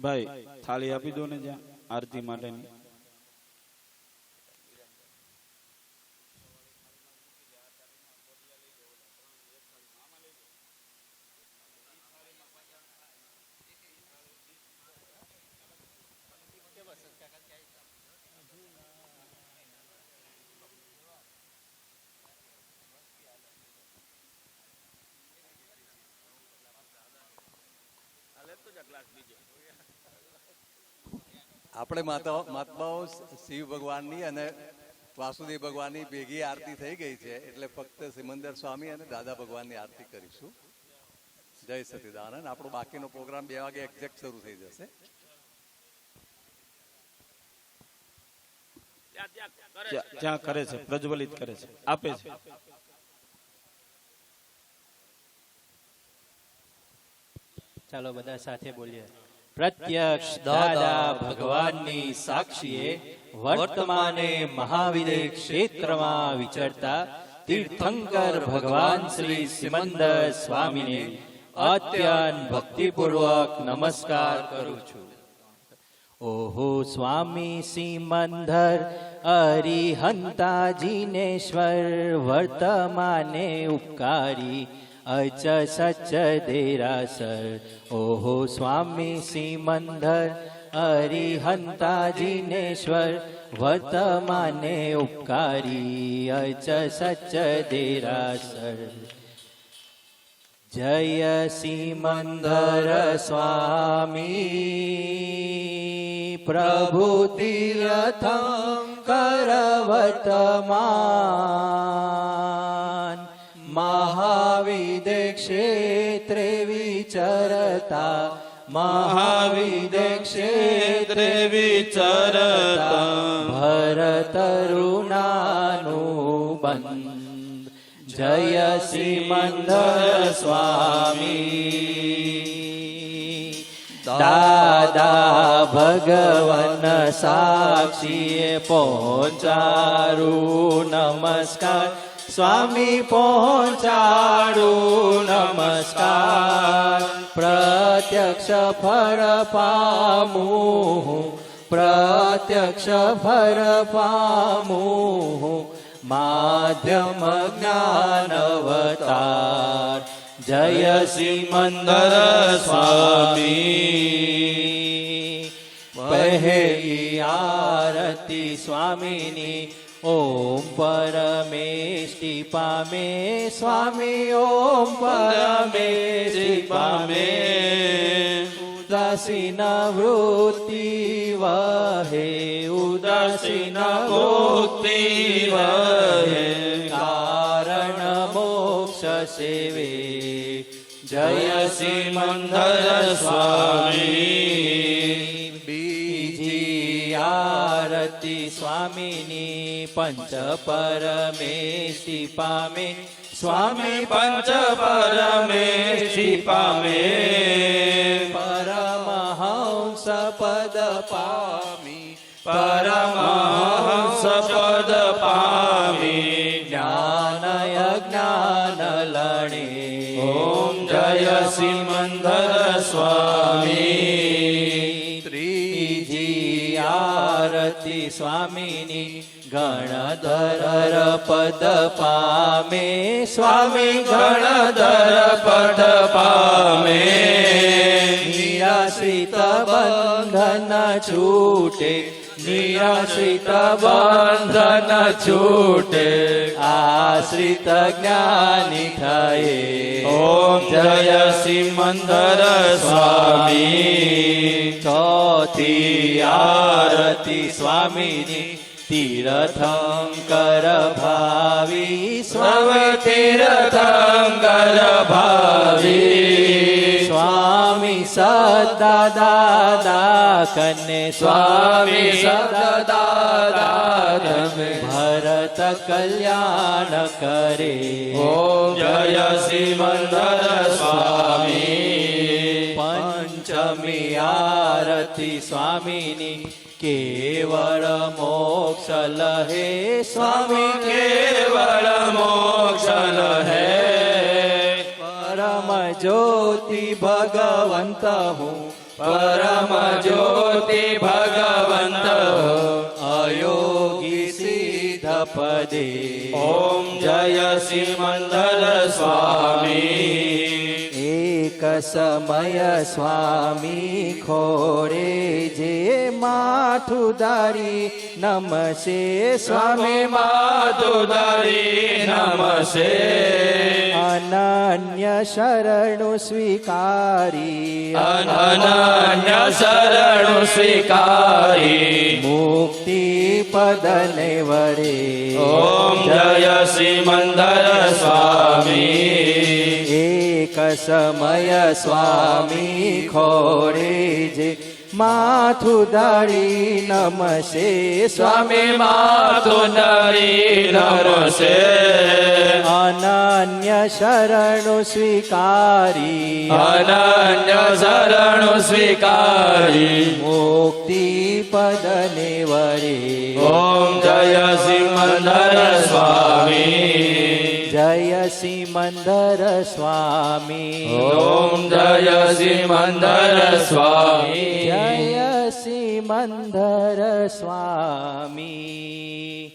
ભાઈ થાળી આપી દો ને જ્યાં આરતી માટેની આપણે મહાત્માઓ શિવ ભગવાનની અને વાસુદેવ ભગવાનની ભેગી આરતી થઈ ગઈ છે, એટલે ફક્ત સિમંદર સ્વામી અને દાદા ભગવાનની આરતી કરીશું. જય સતીદાનંદ. આપણો બાકીનો પ્રોગ્રામ 2 વાગે એક્ઝેક્ટ શરૂ થઈ જશે. જ્યાં કરે છે પ્રજ્વલિત કરે છે આપે છે. ચાલો બધા સાથે બોલીએ. પ્રત્યક્ષ દાદા ભગવાનની સાક્ષીએ વર્તમાને મહાવિદે ક્ષેત્રમાં વિચરતા તીર્થંકર ભગવાન શ્રી સિમંદર સ્વામીને અત્યંત ભક્તિપૂર્વક નમસ્કાર કરું છું. ઓહો સ્વામી સિમંદર અરિહંતાજીનેશ્વર વર્તમાને ઉપકારી અચ સચ દેરાસર. ઓહો સ્વામી સિમંદર અરિહંતાજીનેશ્વર વર્તમાને ઉપકારી અચ સચ દેરાસર. જય સિમંદર સ્વામી પ્રભુ તીર્થંકર વર્તમાન મહાવિદે ક્ષેત્રે વિચરતા મહાવિદે ક્ષેત્રે વિચરતા ભરતરુણાનુબંધ. જય સિમંદર સ્વામી દાદા ભગવન સાક્ષીએ પહોંચાડું નમસ્કાર. સ્વામી પહોંચાડું નમસ્કાર. પ્રત્યક્ષ ફળ પામું પ્રત્યક્ષ ફળ પામું માધ્યમ જ્ઞાનવતાર. જય સિમંદર સ્વામી. પહેલી આરતી સ્વામીની ઓમ પરમેષ્ટિ પામે સ્વામી ઓમ પરમેષ્ટિ પામે ઉદાસીન વૃત્તિ વહે ઉદાસીન વૃત્તિ વહે કારણ મોક્ષ સેવે જય સિમંદર સ્વામી બીજી આરતી સ્વામીની પંચ પરમેષ્ટિ પામે સ્વામી પંચ પરમેષ્ટિ પામે પરમહંસ પદ પામી પરમહંસ પદ પામી જ્ઞાન અજ્ઞાન લણે ઓમ જય સિમંદર સ્વામી ત્રીજી આરતી સ્વામીની ગણધર પદ પામે સ્વામી ગણધર પદ પામે નિરાશ્રિત બંધન છૂટે નિરાશ્રિત બંધન છૂટે આશ્રિત જ્ઞાની થયે ઓમ જય સિમંદર સ્વામી ચોથી આરતી સ્વામીની તીર્થંકર ભાવી સ્વામી તીર્થંકર ભાવી સ્વામી સદા દાદા કને સ્વામી સદા દાદા તમે ભરત કલ્યાણ કરે ઓમ જય સિમંદર સ્વામી પંચમી આરતી સ્વામીની કેવળ મોક્ષ લહે સ્વામી કેવળ મોક્ષ લહે પરમ જ્યોતિ ભગવંત હું પરમ જ્યોતિ ભગવંત અયોગી સિદ્ધ પદે ઓમ જય સિમંદર સ્વામી એક સમય સ્વામી ખોરે જે માથું ધારી નમશે સ્વામી માથું ધારી નમશે અનન્ય શરણુ સ્વીકારી અનન્ય શરણુ સ્વીકારી મુક્તિ પદને વરે ઓમ જય સિમંદર સ્વામી એક સમય સ્વામી ખોરે જે માથું ધારી નમશે સ્વામી માથું ધારી નમશે અનન્ય શરણુ સ્વીકારી અનન્ય શરણુ સ્વીકારી મુક્તિ પદને વરે ઓમ જય સિમંદર સ્વામી જય સિમંદર સ્વામી ઓમ જય સિમંદર સ્વામી જય સિમંદર સ્વામી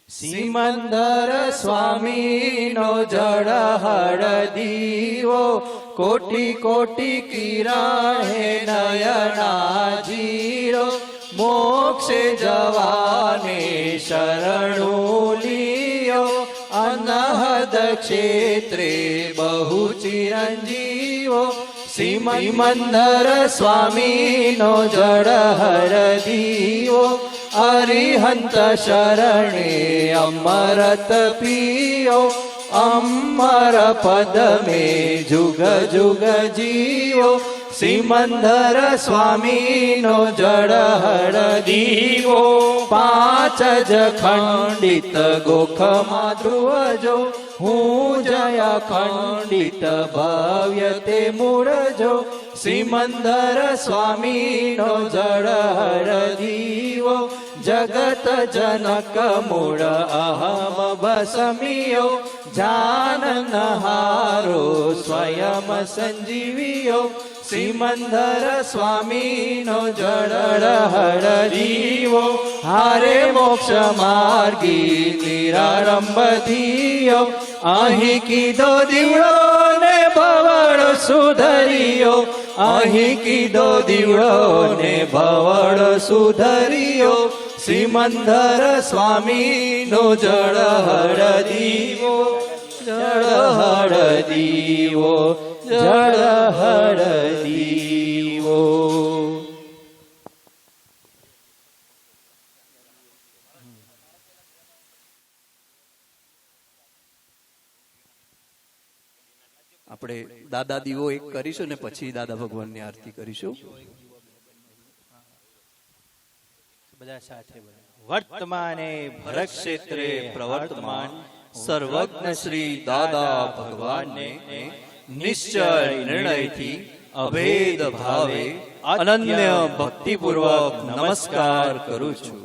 સિમંદર સ્વામીનો જળ હળદીવો કોટી કોટી કિરણ હે નયના જીરો મોક્ષે જવાને શરણુ લિયો અનહદ ક્ષેત્રે બહુ ચિરંજીવો સિમંદર સ્વામીનો જળ હરદીવો અરિહંત શરણે અમરત પીઓ અમર પદ મેં જુગ જુગ જીવો સિમંદર સ્વામીનો જળ હળદીવો પાંચ જ ખંડિત ગોખમાં ધ્રુવજો હું જયા ખંડિત ભવ્ય તે મૂળજો સિમંદર સ્વામીનો જળ હળદીવો જગત જનક મૂળ અહમ ભસમિયો જાનનહારો સ્વયં સંજીવિયો સિમંદર સ્વામીનો જળ હળદીવો હારે મોક્ષ માર્ગી નિરારંભ થયો અહીં કીધો દીવડો ને ભવડો સુધરિયો, અહીં કીધો દીવડો ને ભવડો સુધરિયો, સિમંદર સ્વામીનો જળ હળ દીવો, જળ હળ દીવો, જળ હળ દીવો. આપણે દાદા દીવો એક કરીશું ને પછી દાદા ભગવાનની આરતી કરીશું. બધા સાથે વર્તમાને ભરત ક્ષેત્રે પ્રવર્તમાન સર્વજ્ઞ શ્રી દાદા ભગવાનને નિશ્ચય નિર્ણયથી અભેદ ભાવે અનન્ય ભક્તિપૂર્વક નમસ્કાર કરું છું.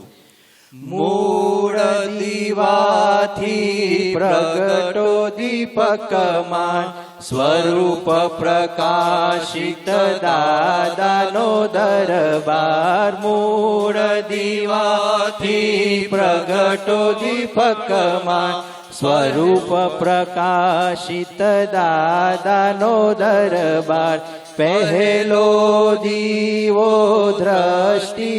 મૂળ દીવાથી પ્રગટો દીપકમાન સ્વરૂપ પ્રકાશિત દાદાનો દરબાર. મૂળ દીવાથી પ્રગટો દીપકમાન સ્વરૂપ પ્રકાશિત દાદાનો દરબાર. પહેલો દીવો દ્રષ્ટિ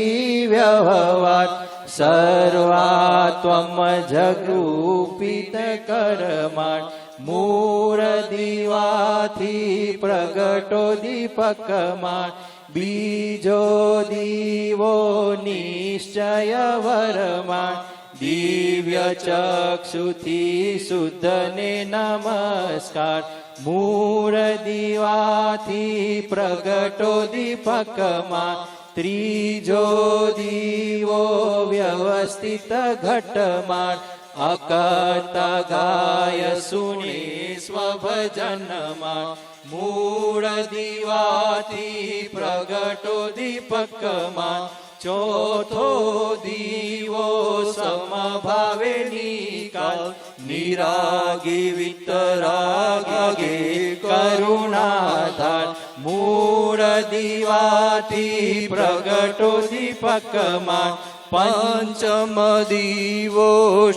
વ્યવહાર સર્વાત્મ જગરૂપિત કરમાણ. મૂળ દીવાથી પ્રગટો દીપકમાન બીજો દીવો નિશ્ચય વરમાન. દિવ્ય ચક્ષુથી શુદ્ધને નમસ્કાર. મૂળ દીવાથી પ્રગટો દીપકમાન ત્રીજો દીવો વ્યવસ્થિત ઘટમાન. અકર્ત ગાય સુને સ્વભજનમાં. મૂળ દીવાથી પ્રગટો દીપકમાન ચોથો દીવો સમભાવે નિકાલ. નિરાગી વિતરાગે કરુણાધાર. મૂળ દીવાથી પ્રગટો દીપકમાન પંચમ દીવો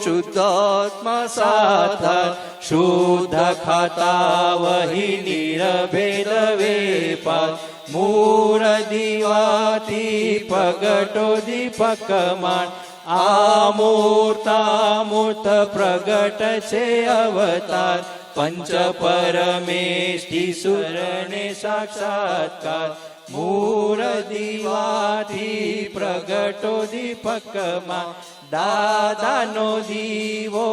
શુદ્ધાત્મા સાધાર. શુદ્ધ ખાતા વહી નિરભેદ વેપાર. મૂળ દીવાથી પ્રગટો દીપકમાન આમૂર્તામૂર્ત પ્રગટ છે અવતાર. પંચ પરમેષ્ઠી સુરને સાક્ષાત્કાર. મૂળ દીવાથી પ્રગટો દીપકમાં દાદાનો દીવો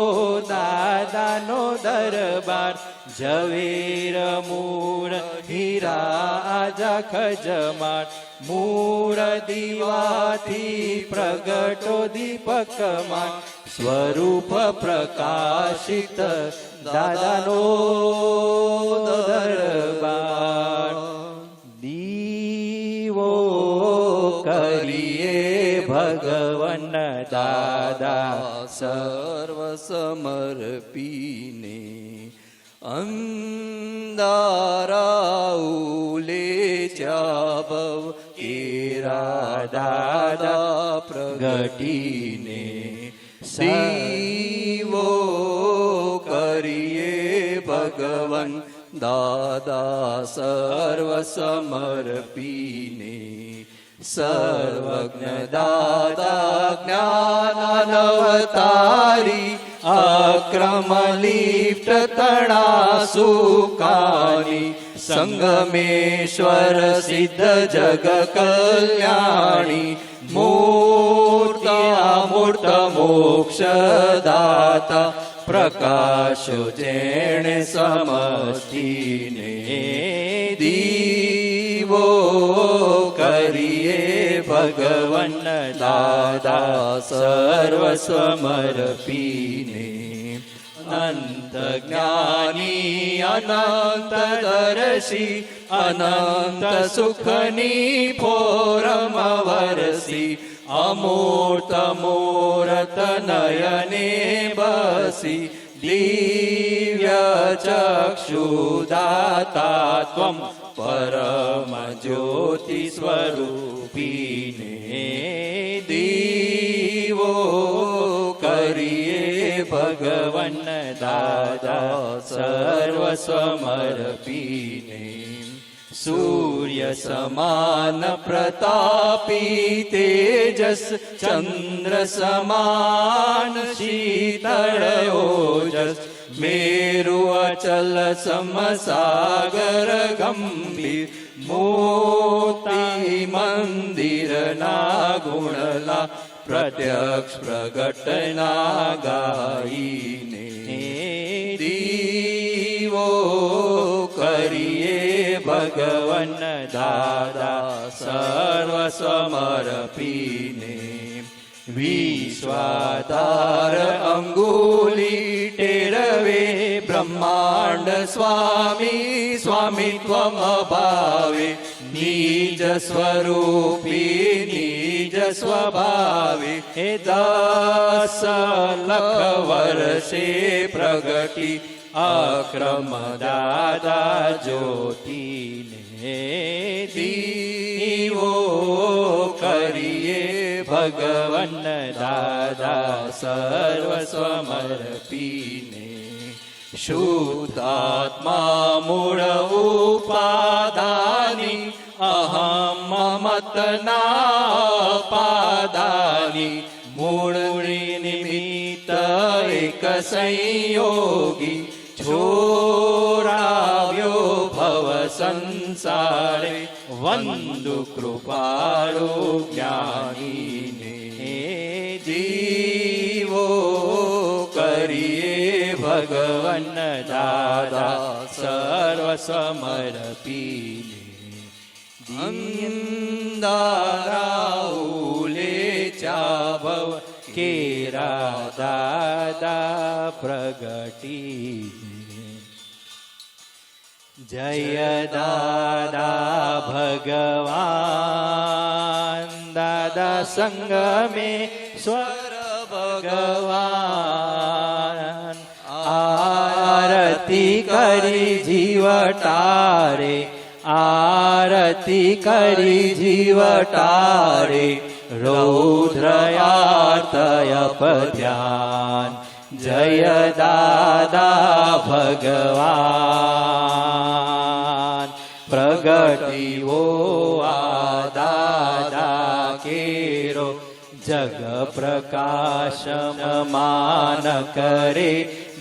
દાદાનો દરબાર. ઝવેર મૂળ હીરા આજા ખજમાર. મૂળ દીવાથી પ્રગટો દીપકમાં સ્વરૂપ પ્રકાશિત દાદાનો દરબાર. દીવો કરીએ ભગવન દાદા સર્વ સમર્પીને. અંધારાઉલે ચાભવ કેરા દાદા પ્રગટીને. દીવો કરીએ ભગવન દાદા સર્વ સમર્પીને. સર્વજ્ઞ દાદા જ્ઞાનાવતારી અક્રમ લિપ્ત તણા સુકાની. સંગમેશ્વર સિદ્ધ જગ કલ્યાણી. મૂર્ત્યામૂર્ત મોક્ષદાતા પ્રકાશો જેણે સમષ્ટિને. દીવો કરીએ ભગવન દાદા સર્વ સમર્પીને. અનંત જ્ઞાની અનંત દર્શી અનંત સુખની ફોરમ વરસી. અમૂર્ત મૂર્ત નયને બસી. દિવ્ય ચક્ષુદાતા ત્વમ પરમ જ્યોતિ સ્વરૂપીને. દીવો કરીએ ભગવન દાદા સર્વ સમર્પીને સૂર્ય સમાન પ્રતાપી તેજસ ચંદ્ર સમાન શીતળ ઓજસ મેરુ અચલ સમસાગર ગંભીર મોતી મંદિર ના ગુણલા પ્રત્યક્ષ પ્રગટના ગાઈને દીવો કરીએ ભગવન દાદા સર્વ સમર્પીને વિશ્વાધાર અંગુલી ટેરવે બ્રહ્માંડ સ્વામી સ્વામિત્વમ ભાવે નિજ સ્વરૂપી નિજ સ્વભાવે હે 10 લખ વર્ષે પ્રગટી અક્રમ દાદા જ્યોતિને દીવો કરીએ ભગવન દાદા સર્વ સમર્પીને શુદ્ધાત્મા મૂળ ઉપાદાની અહમ મમતના પાદાની મૂળની નિમિત્ત એક સંયોગી છોરાવ્યો ભવ સંસારે વંદુ કૃપાળુ જ્ઞાનીને જીવો કરીએ ભગવન દાદા સર્વ સમર્પીને દીનદારાઉલે ચાભવ કેરા દાદા પ્રગટી જય દાદા ભગવાન દાદા સંગમે સ્વર ભગવાન આરતી કરી જીવ ટારે આરતી કરી જીવ ટારે રૌદ્રયાતય પધ્યાન જય દાદા ભગવાન પ્રગટીવો આ દાદા કેરો જગ પ્રકાશમાન કરે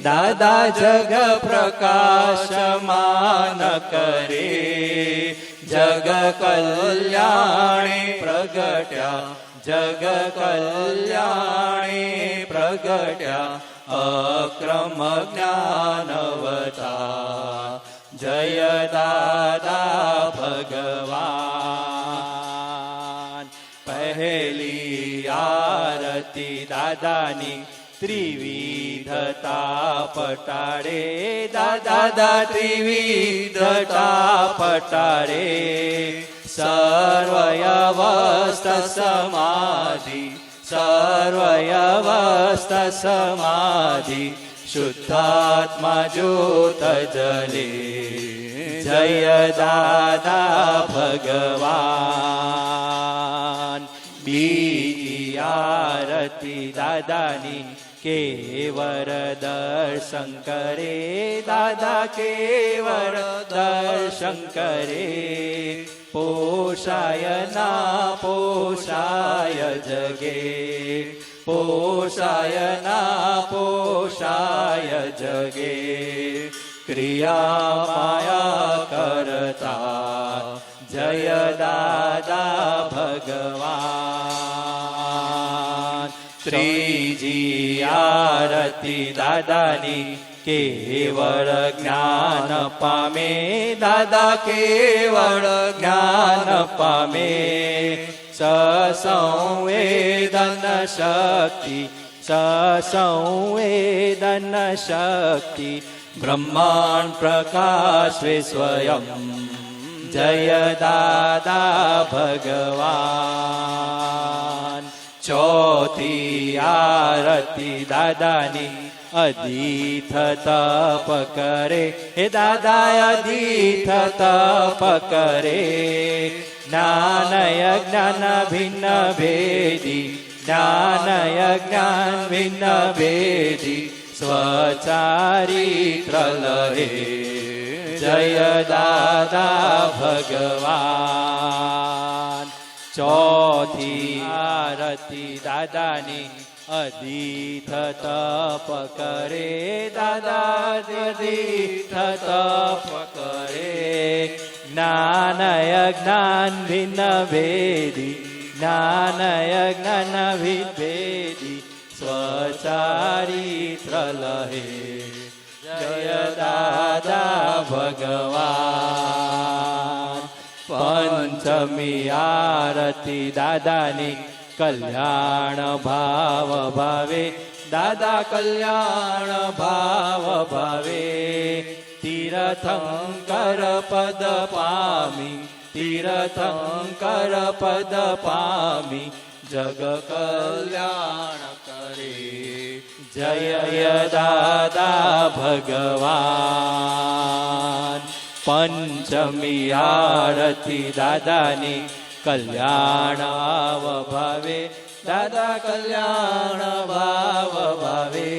દાદા જગ પ્રકાશમાન કરે જગ કલ્યાણે પ્રગટ્યા જગ કલ્યાણે પ્રગટ્યા અક્રમ જ્ઞાનવતા જય દાદા ભગવાન પહેલી આરતી દાદાની ત્રિવિધતા પટાડે દાદા ત્રિવિધતા પટાડે સર્વયવસ્થ સમાધિ સર્વયવસ્થ સમાધિ શુદ્ધાત્મા જ્યોત જલે જય દાદા ભગવાન બીજી આરતી દાદાની કેવર દર્શન કરે દાદા કેવર દર્શન કરે પોષાય ના પોષાય જગે પોષાય ના પોષાય જગે ક્રિયા માયા કરતા જય દાદા ભગવાન ત્રીજી આરતી દાદાની કેવળ જ્ઞાન પામે દાદા કેવળ જ્ઞાન પામે સંવેદન શક્તિ સંવેદન શક્તિ બ્રહ્માંડ પ્રકાશે સ્વયં જય દાદા ભગવાન ચોથી આરતી દાદાની અધીથ તપ કરે હે દાદા અધીથ તપ કરે જ્ઞાનય જ્ઞાન ભિન્ન ભેદી જ્ઞાનય જ્ઞાન ભિન્ન ભેદી સ્વચારિત્ર લહે જય દાદા ભગવાન. ચોથી આરતી દાદાની અધીથ તપ કરે દાદા અધીથ તપ કરે. જ્ઞાનય જ્ઞાન ભિન્ન ભેદી જ્ઞાનય જ્ઞાન વિભેદી સ્વચારિત્ર લહે જય દાદા ભગવાન. પંચમી આરતી દાદાની કલ્યાણ ભાવ ભાવે દાદા કલ્યાણ ભાવ ભાવે. તીર્થંકર પદ પામી તીર્થંકર પદ પામી જગ કલ્યાણ કરે જય દાદા ભગવાન. પંચમી આરતી દાદાની કલ્યાણ ભાવ ભાવે દાદા કલ્યાણ ભાવ ભાવે.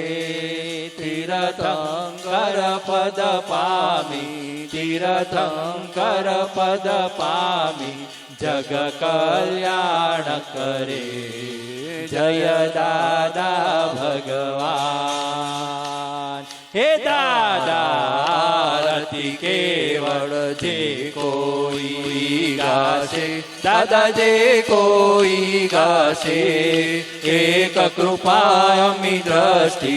તીર્થંકર પદ પામી તીર્થંકર પદ પામી જગ કલ્યાણ કરે જય દાદા ભગવાન. હે દાદા આરતી કેવળ જે કોઈ ગાશે દાદા જે કોઈ ગાશે. એક કૃપાયમી દ્રષ્ટિ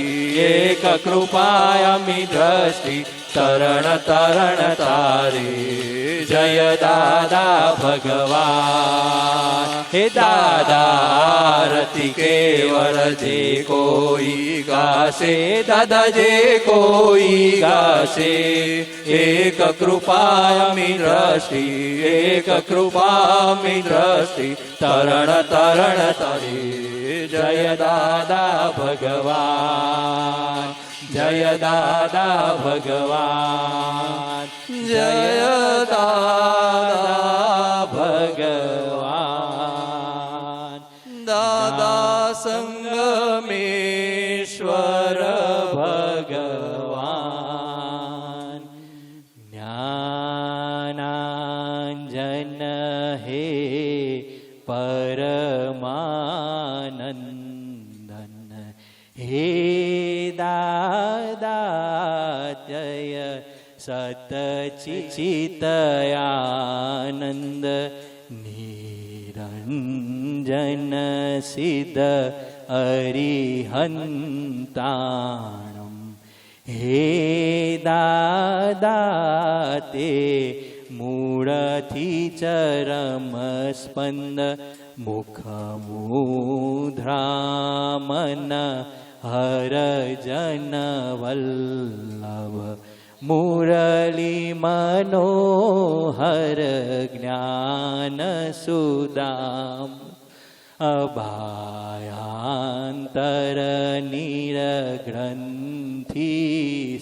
એક કૃપાયમી દ્રષ્ટિ તરણ તરણ તારે જય દાદા ભગવાન. હે દાદા આરતી કેવળ જે કોઈ ગાશે દાદા જે કોઈ ગાશે. એક કૃપાયમી દ્રષ્ટિ એક કૃપાયમી દ્રષ્ટિ તરણ તરણ તારે જય દાદા ભગવાન જય દાદા ભગવાન જય દાદા ભગવાન. દાદા સંગમેશ્વર ભગવાન. જ્ઞાનાંજન હે પરમાનંદન હે દાદા જય સતચિતયાનંદ. નિરંજન સિદ્ધ અરિહંતાણમ હે દાદા તે મૂળથી ચરમ સ્પંદ મુખમૂધ્રામન હરજન વલ્લભ મુરલી મનોહર જ્ઞાન સુદામ. અભાયાંતર નિરગ્રંથિ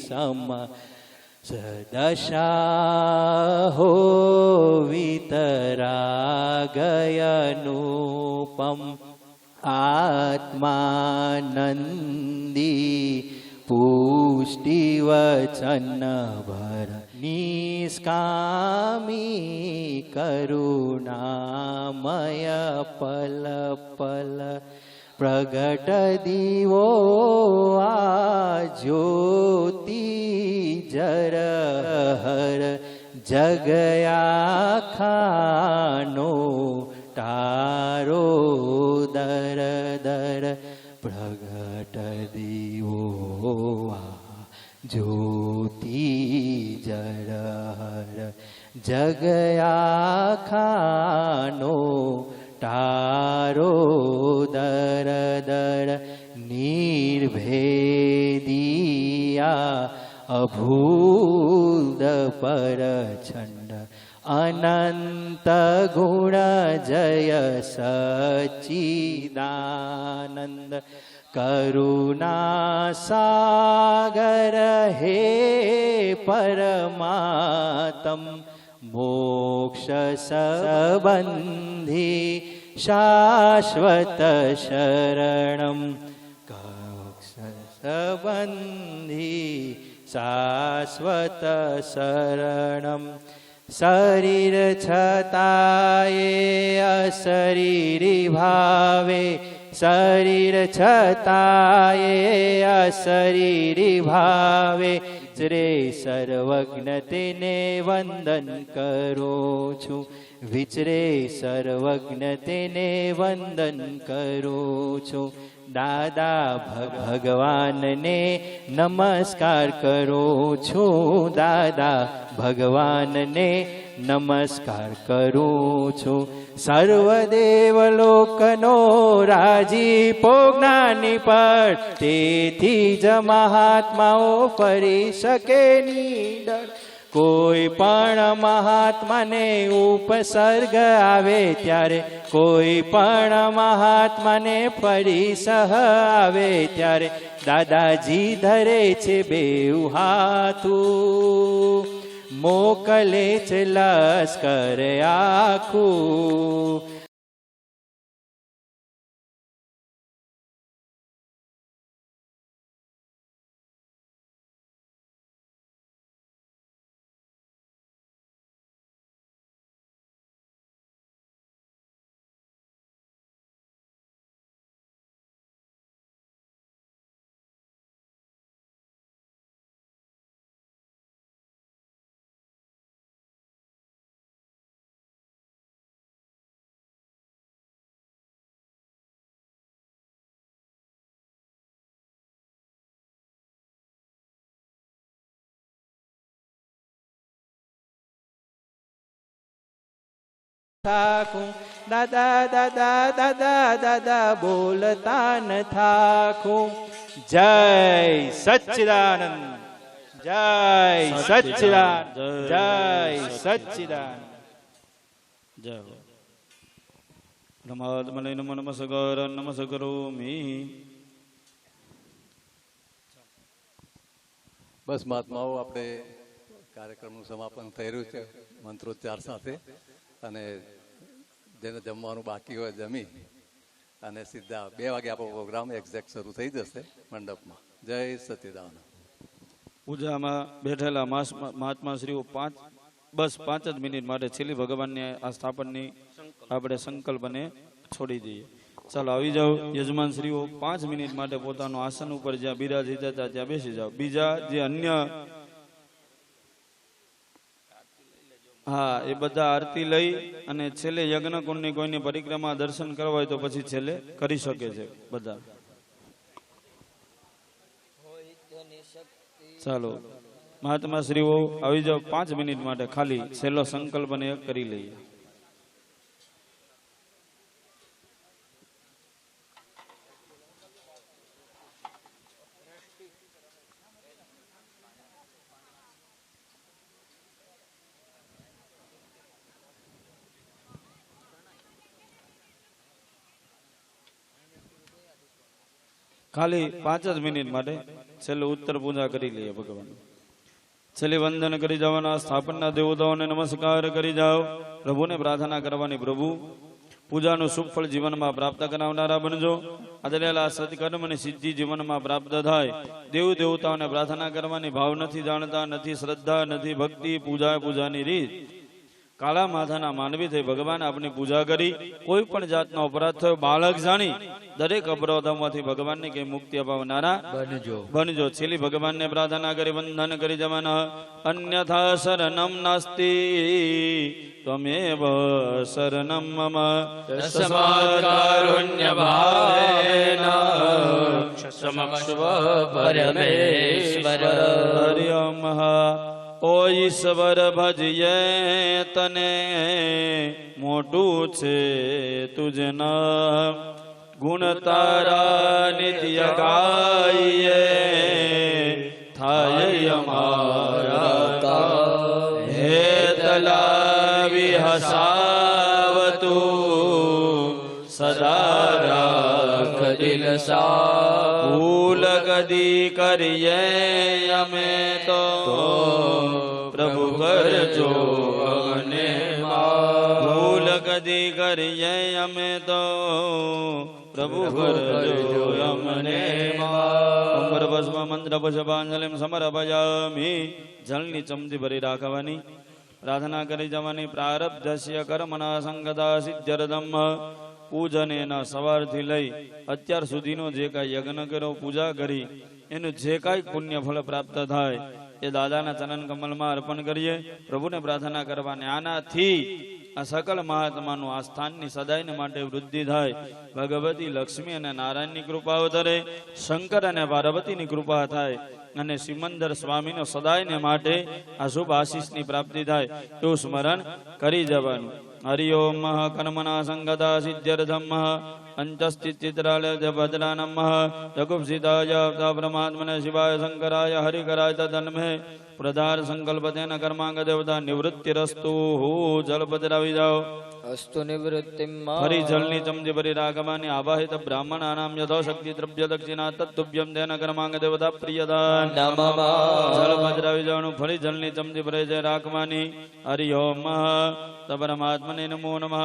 સમ સદશા હો વિતરાગયનુપમ. આત્માનંદી પુષ્ટિવચન ભર નિષ્કામી કરુણામય પલ પલ. પ્રગટ દીવો આ જ્યોતિ જર હર જગયાખાનો તારો દર દર. પ્રગટ દીવો આ જ્યોતિ જર હર જગયાખાનો તારો દર દર. નિર્ભેદિયા અભૂત પરછંડ અનંત ગુણ જય સચ્ચિદાનંદ. કરુણા સાગર હે પરમાત્મ મોક્ષ સંબંધી શાશ્વત શરણમ. સંબંધી શાશ્વત શરણમ શરીર છતાંય અશરીરી ભાવે શરીર છતાંય અશરીરી ભાવે વિચરે સર્વજ્ઞ તેને વંદન કરું છું વિચરે સર્વજ્ઞ તેને વંદન કરું છું દાદા ભગવાનને નમસ્કાર કરું છું દાદા ભગવાનને નમસ્કાર કરું છું સર્વદેવ લોકનો રાજીપો જ્ઞાની પર તેથી જ મહાત્માઓ ફરી શકે નીડર કોઈ પણ મહાત્માને ઉપસર્ગ આવે ત્યારે કોઈ પણ મહાત્માને પરિસહ આવે ત્યારે દાદાજી ધરે છે બેઉ હાથું મોકલે છે લશ્કર આખું થાકું દાદા દાદા દાદા દાદા બોલતા ન થાકું જય સચ્ચિદાનંદ જય સચ્ચિદાનંદ જય સચ્ચિદાનંદ જય હો નમાત્મને નમો નમસ્કાર નમસ્કરોમી બસ મહાત્માઓ આપણે કાર્યક્રમનું સમાપન થઈ રહ્યું છે મંત્રોચ્ચાર સાથે અને જેને જમવાનું બાકી હોય જમી અને સીધા 2 વાગે આપણો પ્રોગ્રામ એક્ઝેક્ટ શરૂ થઈ જશે મંડપમાં જય સચ્ચિદાનંદ પૂજામાં બેઠેલા મહાત્માશ્રીઓ 5 જ મિનિટ માટે છેલ્લી ભગવાનની આ સ્થાપનની આપણે સંકલ્પને છોડી દઈએ ચાલો આવી જાઓ યજમાન શ્રીઓ 5 મિનિટ માટે પોતાનું આસન ઉપર જ્યાં બિરાજિત હતા ત્યાં બેસી જાઓ બીજા જે અન્ય હા એ બધા આરતી લઈ અને છેલ્લે યજ્ઞ કુંડની કોઈની પરિક્રમા દર્શન કરવા હોય તો પછી છેલ્લે કરી શકે છે બધા ચાલો મહાત્મા શ્રીઓ આવી જાઓ 5 મિનિટ માટે ખાલી છેલ્લો સંકલ્પને કરી લઈએ ખાલી 5 જ મિનિટ માટે છેલ્લે ઉત્તર પૂજા કરી લઈએ ભગવાન છેલ્લે વંદન કરી જવાના સ્થાપનના દેવતાઓને નમસ્કાર કરી જાઓ પ્રભુને પ્રાર્થના કરવાની પ્રભુ પૂજાનું શુભ ફળ જીવનમાં પ્રાપ્ત કરાવનારા બનજો આદરેલા સત્કર્મની સિદ્ધિ જીવનમાં પ્રાપ્ત થાય દેવ દેવતાઓને પ્રાર્થના કરવાની ભાવ નથી જાણતા નથી શ્રદ્ધા નથી ભક્તિ પૂજાની રીત કાળા માથાના માનવી થઈ ભગવાન આપની પૂજા કરી કોઈ પણ જાતનો અપરાધ થયો બાળક જાણી દરેક અપરાધોમાંથી ભગવાનને કઈ મુક્તિ અપાવનારા બનજો છેલ્લી ભગવાનને પ્રાર્થના કરી વંદન કરી જવાના અન્યથા શરણમ નાસ્તિ ત્વમેવ શરણમ મમ તસ્માત્કારુણ્ય ભાવેન સમક્ષવ પરમેશ્વર હરિ ઓ ઈશ્વર ભજીએ તને મોટું છે તુજના ગુણ તારા નિત્ય ગાઈએ થાય અમારા હે તલાવી હસાવતું સદા રાખ દિલ સા ભૂલ કદી કરીએ અમે તો પ્રભુ કરજો અમને ભૂલ કદી કરીએ અમે તો પ્રભુ કરજો અમને અંબર ભસ્મ મંત્ર પુષ્પાંજલિ સમર્પયામિ. જળની ચમચી ભરી રાખવાની, પ્રાર્થના કરી જવાની. પ્રારબ્ધસ્ય કર્મના સંગતા સિદ્ધર્ધમ. પૂજન એના સવારથી લઈ અત્યાર સુધીનો જે કાંઈ યજ્ઞ કર્યો, પૂજા કરી, એનું જે કાંઈ પુણ્ય ફળ પ્રાપ્ત થાય એ દાદાના ચરણ કમલમાં અર્પણ કરીએ. પ્રભુને પ્રાર્થના કરવાની. આનાથી આ સકળ મહાત્માનું આ સ્થાનની સદાયને માટે વૃદ્ધિ થાય. ભગવતી લક્ષ્મી અને નારાયણની કૃપા અવતરે, શંકર અને પાર્વતીની કૃપા થાય અને સિમંદર સ્વામીનો સદાયને માટે આ શુભ આશીષની પ્રાપ્તિ થાય એવું સ્મરણ કરી જવાનું. હરિઓમ કર્મના સંગતા સિદ્ધર્ધમ અંતસ્થિતિત્રાલય ભદ્રાનમ જગુપ્સિતાય પરમાત્મને શિવાય શંકરાય હરિકરાય તન્મે પ્રધાર સંકલ્પતેન કર્માંગ દેવતા નિવૃત્તિરસ્તુ. જલ પધરાવી જાઓ. અસ્તુ નિવૃત્તિમ. ફરી જળની ચમચી ભરી રાખવાની. આવાહિત બ્રાહ્મણાનામ યથોશક્તિ દ્રવ્ય દક્ષિણા તત્તુભ્યમ તેન કર્માંગ દેવતા પ્રિયદાન. જલ પધરાવી જવાનું. ફરી જળની ચમચી ભરી જાય રાખવાની. હરિ ઓમ પરમાત્મને નમો નમઃ.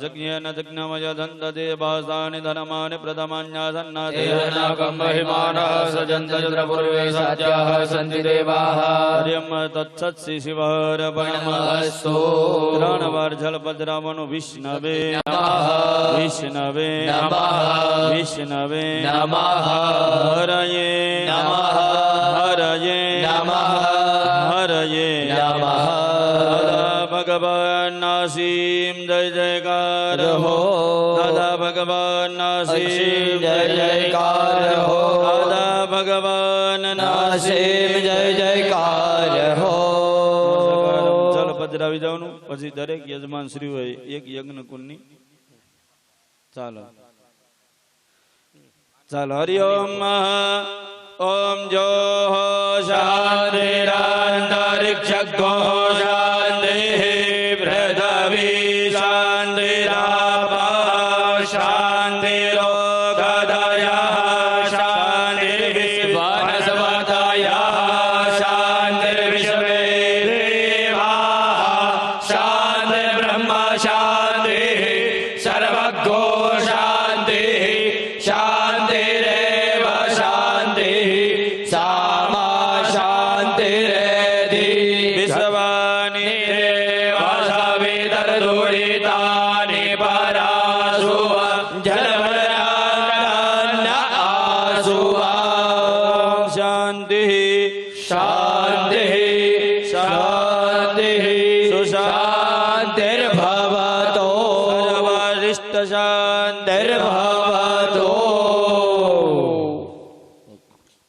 જજ્ઞેન જજ્ઞમય ધંતતે ભાસાનિ ધર્માનિ પ્રથમાન્યાસન્નાદેનાકમ મહિમાનઃ સજંત ચંદ્રપૂર્વે સત્યાઃ સંતિ દેવાઃ. હરિયમ તત્સત્ શ્રી શિવાર્પણમસ્તુ. 3 વાર જલ પધરાવવાનું. વિષ્ણવે વિષ્ણવે વિષ્ણવે હરયે હરયે હરયે ભગવાન નાસીમ જય જયકાર હો. દાદા ભગવાન નાસીમ જય જયકાર હો. દાદા ભગવાન નાસીમ જય જયકાર હો. જલ પધરાવી જવાનું. પછી દરેક યજમાન શ્રી હોય એક યજ્ઞ કુંડની. ચાલો ચાલો. હરિ ઓમ ઓમ જો શાંતિરાંતરિક્ષ શાંતિ પૃથ્વી શાંતિરાપઃ શાંતિરોગદયઃ શાંતિ વનસ્પતયઃ શાંતિર્વિશ્વે દેવાઃ શાંતિ બ્રહ્મ શાંતિ સર્વગો શાંતિ શાંતિરેવ શાંતિ સામા શાંતિરેધિ. વિશ્વાનિ દેવ સવિતર્દુરિતાનિ પરાસુવ જલવરાન આસુવ. શાંતિ શાંતિ શાંતિ સુશાંતિર્ભવતો સર્વરિષ્ટ શાંતિર્ભવતો.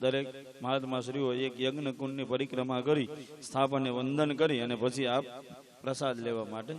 દરેક મહાત્મા શ્રીઓ એક યજ્ઞ કુંડની પરિક્રમા કરી સ્થાપને વંદન કરી અને પછી આપ પ્રસાદ લેવા માટે